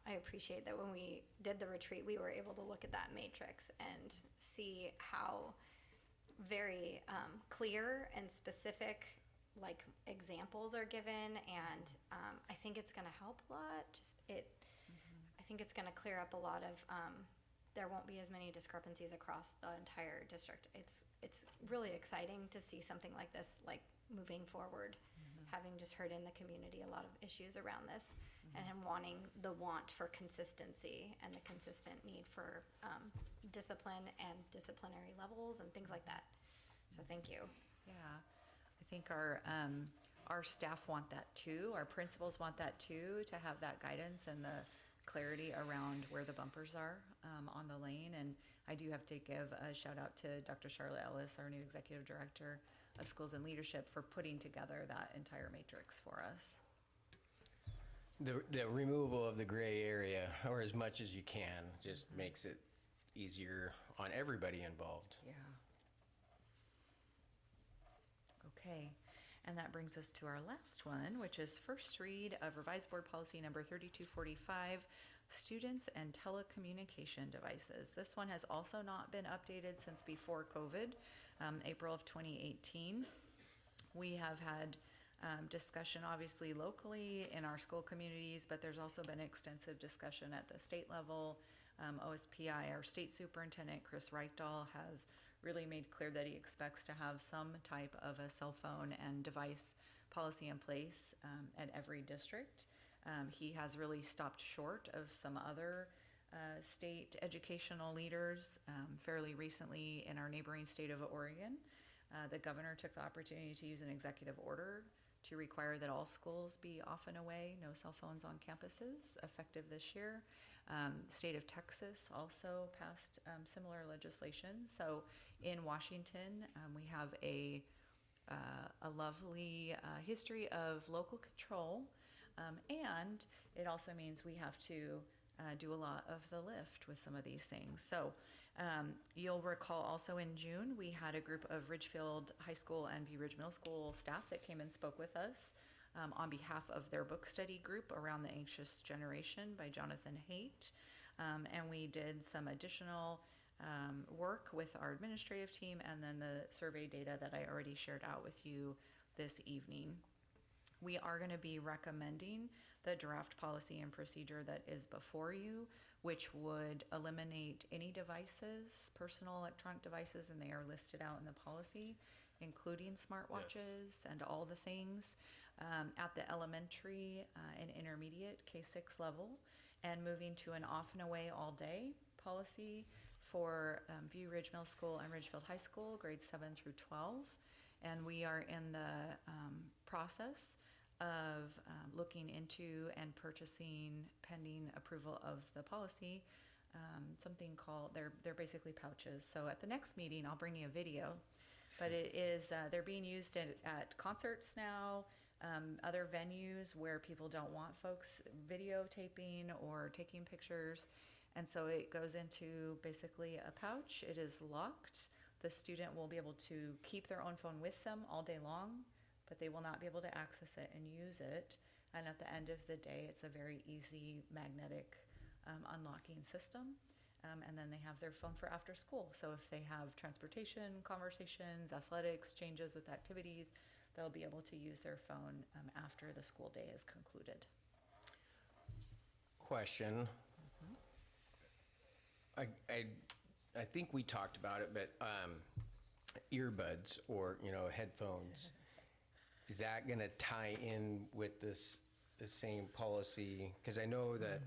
I appreciate that when we did the retreat, we were able to look at that matrix and see how very clear and specific, like, examples are given, and I think it's going to help a lot. I think it's going to clear up a lot of, there won't be as many discrepancies across the entire district. It's really exciting to see something like this, like, moving forward, having just heard in the community a lot of issues around this, and him wanting the want for consistency and the consistent need for discipline and disciplinary levels and things like that. So thank you. Yeah, I think our staff want that too. Our principals want that too, to have that guidance and the clarity around where the bumpers are on the lane. And I do have to give a shout out to Dr. Charlotte Ellis, our new executive director of schools and leadership, for putting together that entire matrix for us. The removal of the gray area, or as much as you can, just makes it easier on everybody involved. Yeah. Okay, and that brings us to our last one, which is first read of revised board policy number 3245, students and telecommunication devices. This one has also not been updated since before COVID, April of 2018. We have had discussion obviously locally in our school communities, but there's also been extensive discussion at the state level. OSPI, our state superintendent, Chris Reichdahl, has really made clear that he expects to have some type of a cell phone and device policy in place at every district. He has really stopped short of some other state educational leaders. Fairly recently in our neighboring state of Oregon, the governor took the opportunity to use an executive order to require that all schools be off and away, no cell phones on campuses, effective this year. State of Texas also passed similar legislation. So in Washington, we have a lovely history of local control, and it also means we have to do a lot of the lift with some of these things. So you'll recall also in June, we had a group of Ridgefield High School and View Ridge Middle School staff that came and spoke with us on behalf of their book study group around The Anxious Generation by Jonathan Haidt. And we did some additional work with our administrative team, and then the survey data that I already shared out with you this evening. We are going to be recommending the draft policy and procedure that is before you, which would eliminate any devices, personal electronic devices, and they are listed out in the policy, including smartwatches and all the things at the elementary and intermediate K-6 level, and moving to an off and away all day policy for View Ridge Middle School and Ridgefield High School, grades 7 through 12. And we are in the process of looking into and purchasing, pending approval of the policy, something called, they're basically pouches. So at the next meeting, I'll bring you a video, but it is, they're being used at concerts now, other venues where people don't want folks videotaping or taking pictures. And so it goes into basically a pouch. It is locked. The student will be able to keep their own phone with them all day long, but they will not be able to access it and use it. And at the end of the day, it's a very easy magnetic unlocking system. And then they have their phone for after school. So if they have transportation, conversations, athletics, changes with activities, they'll be able to use their phone after the school day is concluded. Question. I think we talked about it, but earbuds or, headphones, is that going to tie in with the same policy? Because I know that,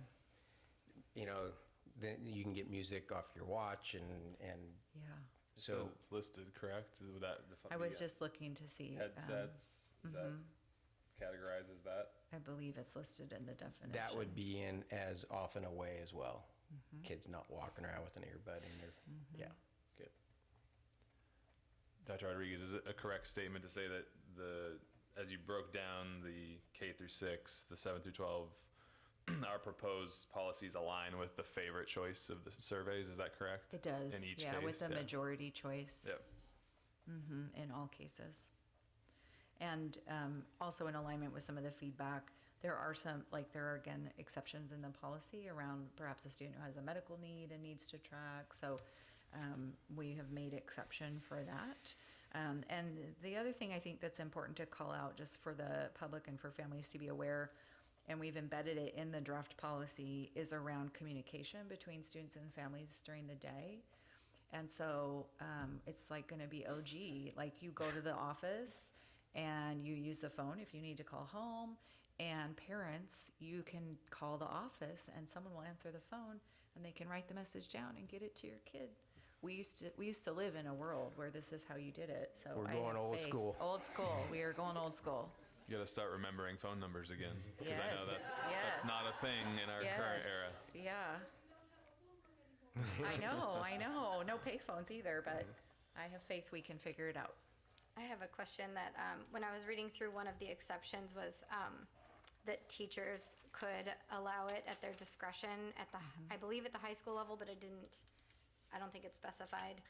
then you can get music off your watch and Yeah. So it's listed, correct? Is that I was just looking to see. headsets? Is that categorized as that? I believe it's listed in the definition. that would be in as off and away as well. Kids not walking around with an earbud in their, yeah, good. Dr. Rodriguez, is it a correct statement to say that as you broke down the K through 6, the 7 through 12, our proposed policies align with the favorite choice of the surveys? Is that correct? It does, In each yeah, case? with the Yeah. majority choice. Yep. In all cases. And also in alignment with some of the feedback, there are again exceptions in the policy around perhaps a student who has a medical need and needs to track. So we have made exception for that. And the other thing I think that's important to call out just for the public and for families to be aware, and we've embedded it in the draft policy, is around communication between students and families during the day. And so it's like going to be OG, like you go to the office and you use the phone if you need to call home, and parents, you can call the office and someone will answer the phone and they can write the message down and get it to your kid. We used to live in a world where this is how you did it. So We're I going have old faith. school. Old school. We are going old school. You got to start remembering phone numbers again, because I know Yes, that's not a thing in our current era. Yeah. I know. No payphones either, but I have faith we can figure it out. I have a question that, when I was reading through, one of the exceptions was that teachers could allow it at their discretion at the, I believe at the high school level, but I don't think it's specified,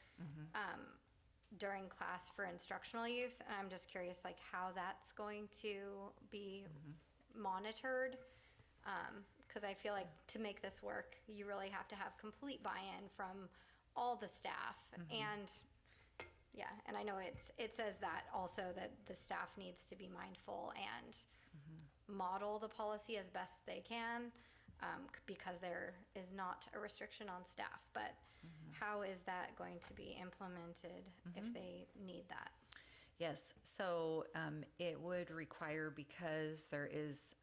during class for instructional use. And I'm just curious, like, how that's going to be monitored. Because I feel like to make this work, you really have to have complete buy-in from all the staff. And yeah, and I know it says that also, that the staff needs to be mindful and model the policy as best they can, because there is not a restriction on staff. But how is that going to be implemented if they need that? Yes, so it would require, because there is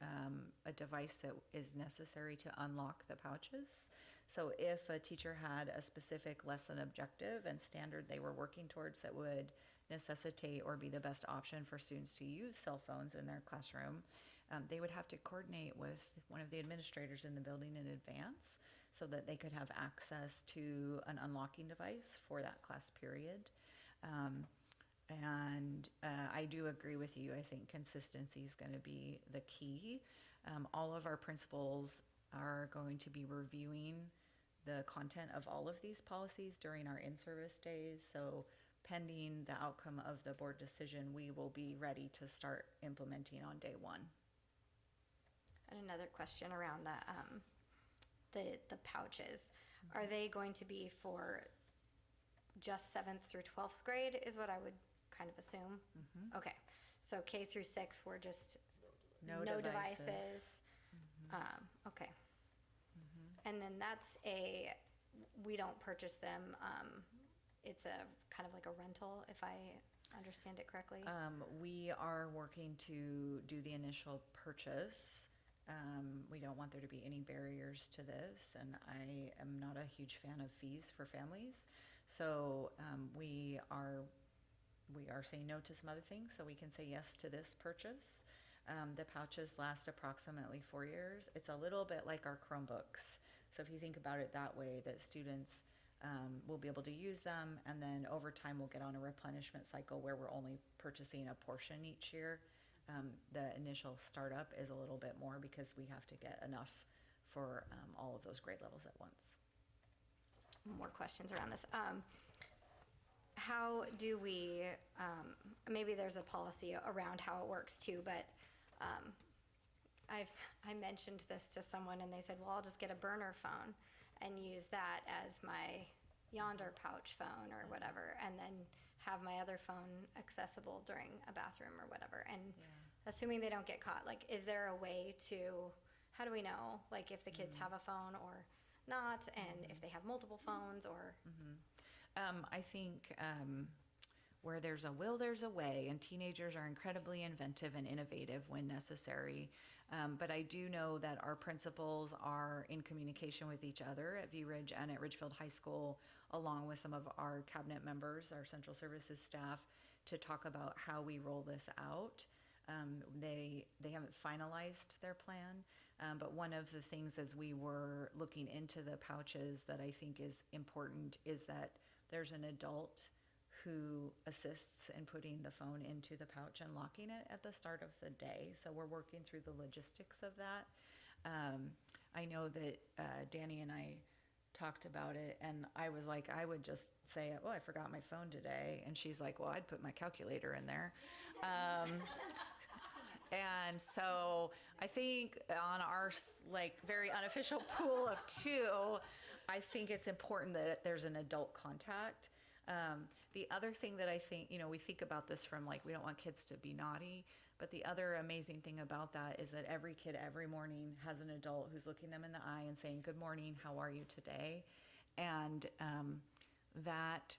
a device that is necessary to unlock the pouches. So if a teacher had a specific lesson objective and standard they were working towards that would necessitate or be the best option for students to use cell phones in their classroom, they would have to coordinate with one of the administrators in the building in advance so that they could have access to an unlocking device for that class period. And I do agree with you. I think consistency is going to be the key. All of our principals are going to be reviewing the content of all of these policies during our in-service days. So pending the outcome of the board decision, we will be ready to start implementing on day one. And another question around the pouches. Are they going to be for just 7th through 12th grade is what I would kind of assume? Okay, so K through 6, we're just No devices. Okay. And then we don't purchase them, it's a kind of like a rental, if I understand it correctly? We are working to do the initial purchase. We don't want there to be any barriers to this, and I am not a huge fan of fees for families. So we are saying no to some other things, so we can say yes to this purchase. The pouches last approximately 4 years. It's a little bit like our Chromebooks. So if you think about it that way, that students will be able to use them, and then over time we'll get on a replenishment cycle where we're only purchasing a portion each year. The initial startup is a little bit more because we have to get enough for all of those grade levels at once. More questions around this. How do we, maybe there's a policy around how it works too, but I mentioned this to someone and they said, well, I'll just get a burner phone and use that as my yonder pouch phone or whatever, and then have my other phone accessible during a bathroom or whatever. And assuming they don't get caught, like, is there a way to, how do we know, like, if the kids have a phone or not, and if they have multiple phones or? I think where there's a will, there's a way, and teenagers are incredibly inventive and innovative when necessary. But I do know that our principals are in communication with each other at View Ridge and at Ridgefield High School, along with some of our cabinet members, our central services staff, to talk about how we roll this out. They haven't finalized their plan, but one of the things as we were looking into the pouches that I think is important is that there's an adult who assists in putting the phone into the pouch and locking it at the start of the day. So we're working through the logistics of that. I know that Danny and I talked about it, and I was like, I would just say, oh, I forgot my phone today. And she's like, well, I'd put my calculator in there. And so I think on our like very unofficial pool of 2, I think it's important that there's an adult contact. The other thing that I think, we think about this from like, we don't want kids to be naughty, but the other amazing thing about that is that every kid every morning has an adult who's looking them in the eye and saying, "Good morning, how are you today?" And that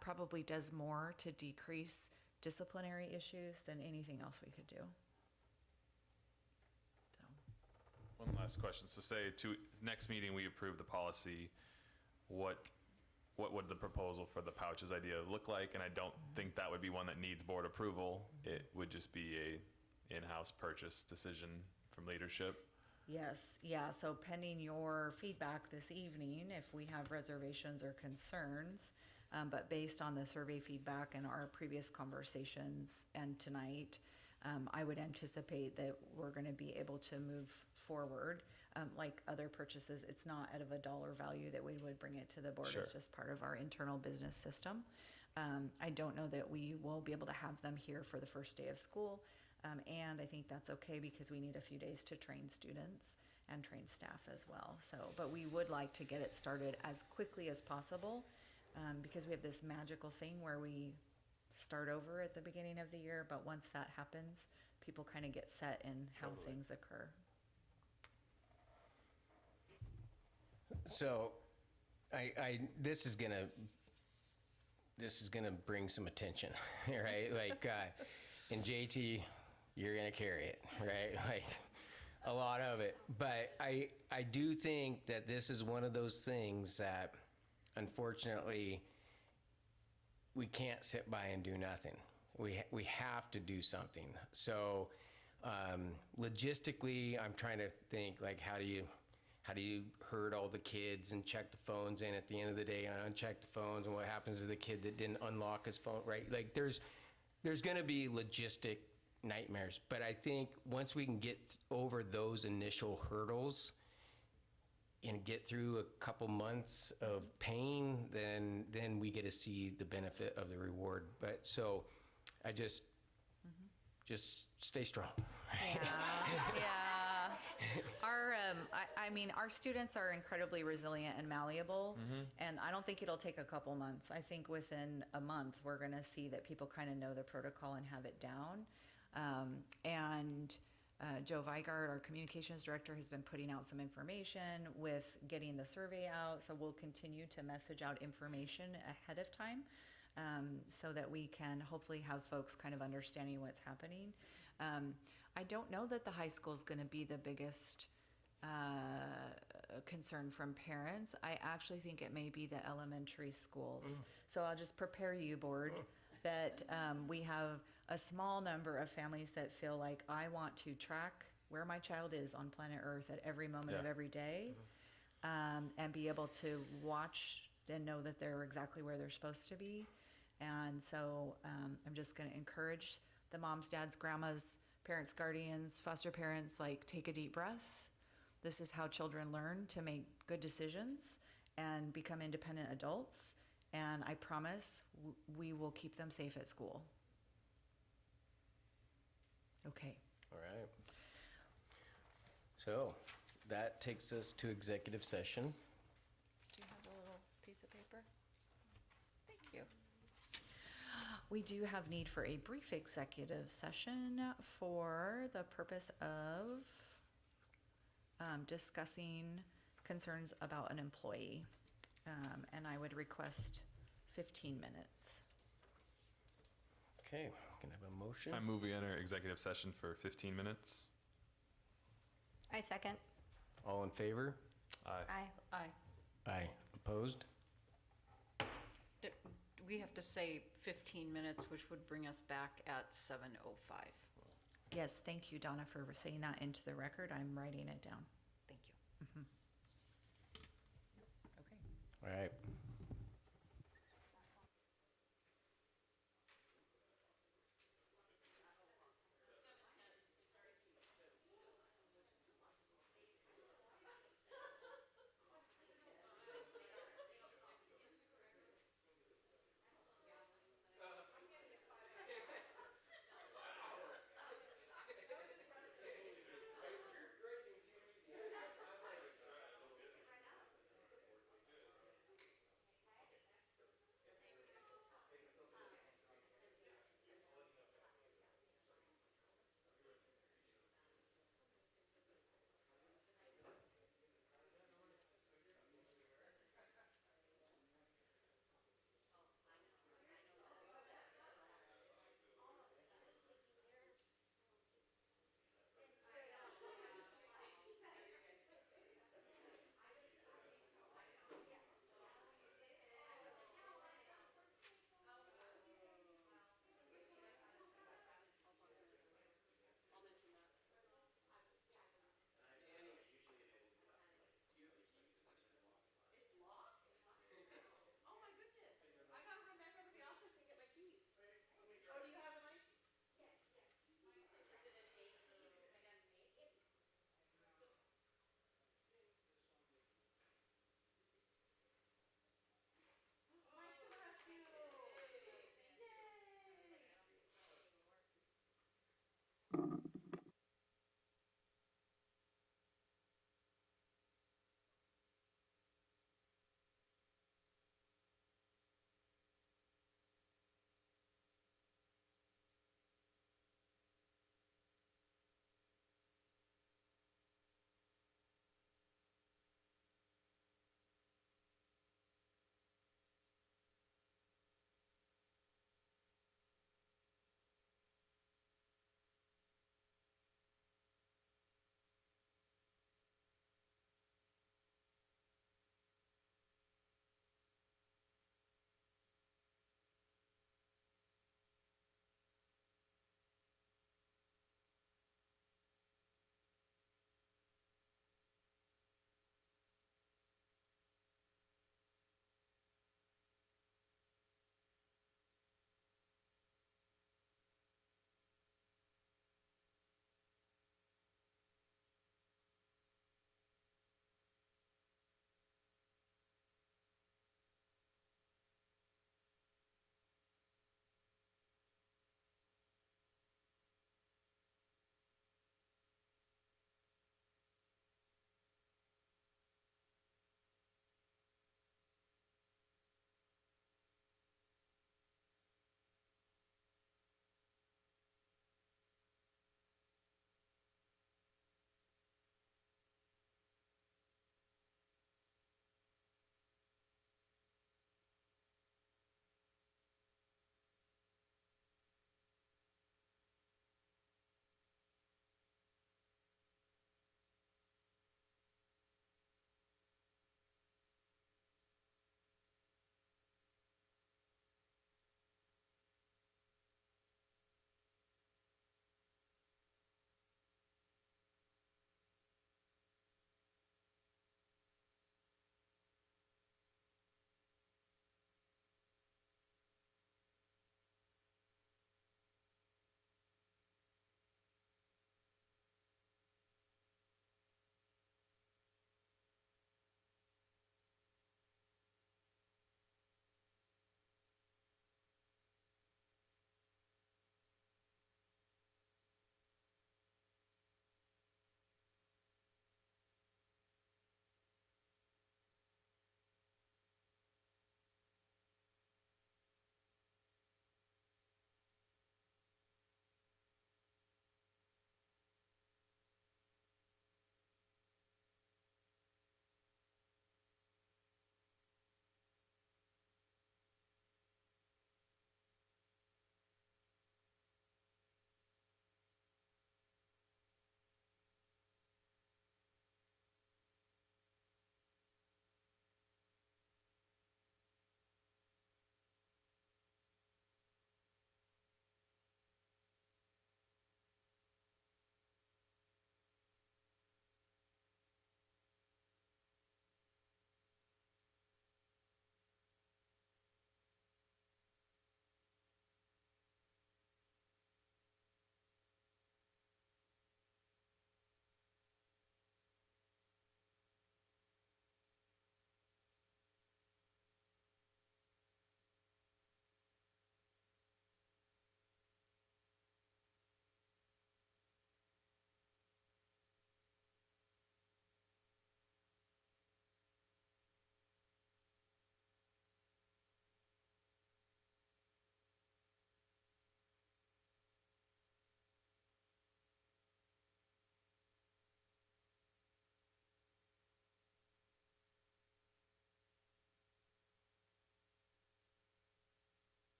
probably does more to decrease disciplinary issues than anything else we could do. So. One last question. So say next meeting we approve the policy, what would the proposal for the pouches idea look like? And I don't think that would be one that needs board approval. It would just be a in-house purchase decision from leadership. Yes, yeah, so pending your feedback this evening, if we have reservations or concerns, but based on the survey feedback and our previous conversations and tonight, I would anticipate that we're gonna be able to move forward. Like other purchases, it's not out of a dollar value that we would bring it to the board. Sure. It's just part of our internal business system. I don't know that we will be able to have them here for the first day of school. And I think that's okay because we need a few days to train students and train staff as well. So, but we would like to get it started as quickly as possible because we have this magical thing where we start over at the beginning of the year, but once that happens, people kind of get set in how things occur. So, this is gonna bring some attention, right? Like, and JT, you're gonna carry it, right? Like, a lot of it. But I do think that this is one of those things that, unfortunately, we can't sit by and do nothing. We have to do something. So, logistically, I'm trying to think, like, how do you herd all the kids and check the phones in at the end of the day and uncheck the phones, and what happens to the kid that didn't unlock his phone, right? Like, there's going to be logistic nightmares, but I think once we can get over those initial hurdles and get through a couple months of pain, then we get to see the benefit of the reward. But so I just stay strong. Yeah. Our students are incredibly resilient and malleable, and I don't think it'll take a couple months. I think within a month, we're gonna see that people kind of know the protocol and have it down. Joe Vigard, our communications director, has been putting out some information with getting the survey out, so we'll continue to message out information ahead of time so that we can hopefully have folks kind of understanding what's happening. I don't know that the high school is going to be the biggest concern from parents. I actually think it may be the elementary schools. So I'll just prepare you, board, that we have a small number of families that feel like I want to track where my child is on planet Earth at every moment of every day, and be able to watch and know that they're exactly where they're supposed to be. And so I'm just going to encourage the moms, dads, grandmas, parents, guardians, foster parents, like, take a deep breath. This is how children learn to make good decisions and become independent adults. And I promise we will keep them safe at school. Okay. All right. So that takes us to executive session. Do you have a little piece of paper? Thank you. We do have need for a brief executive session for the purpose of discussing concerns about an employee. And I would request 15 minutes. Okay, can I have a motion? I move we enter executive session for 15 minutes. I second. All in favor? Aye. Aye. Aye. Opposed? We have to say 15 minutes, which would bring us back at 7:05. Yes, thank you, Donna, for saying that into the record. I'm writing it down. Thank you. Okay. All right.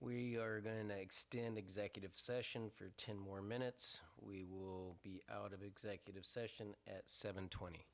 We are going to extend executive session for 10 more minutes. We will be out of executive session at 7:20.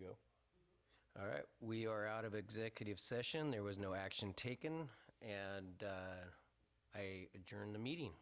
go. All right, we are out of executive session. There was no action taken, and I adjourn the meeting.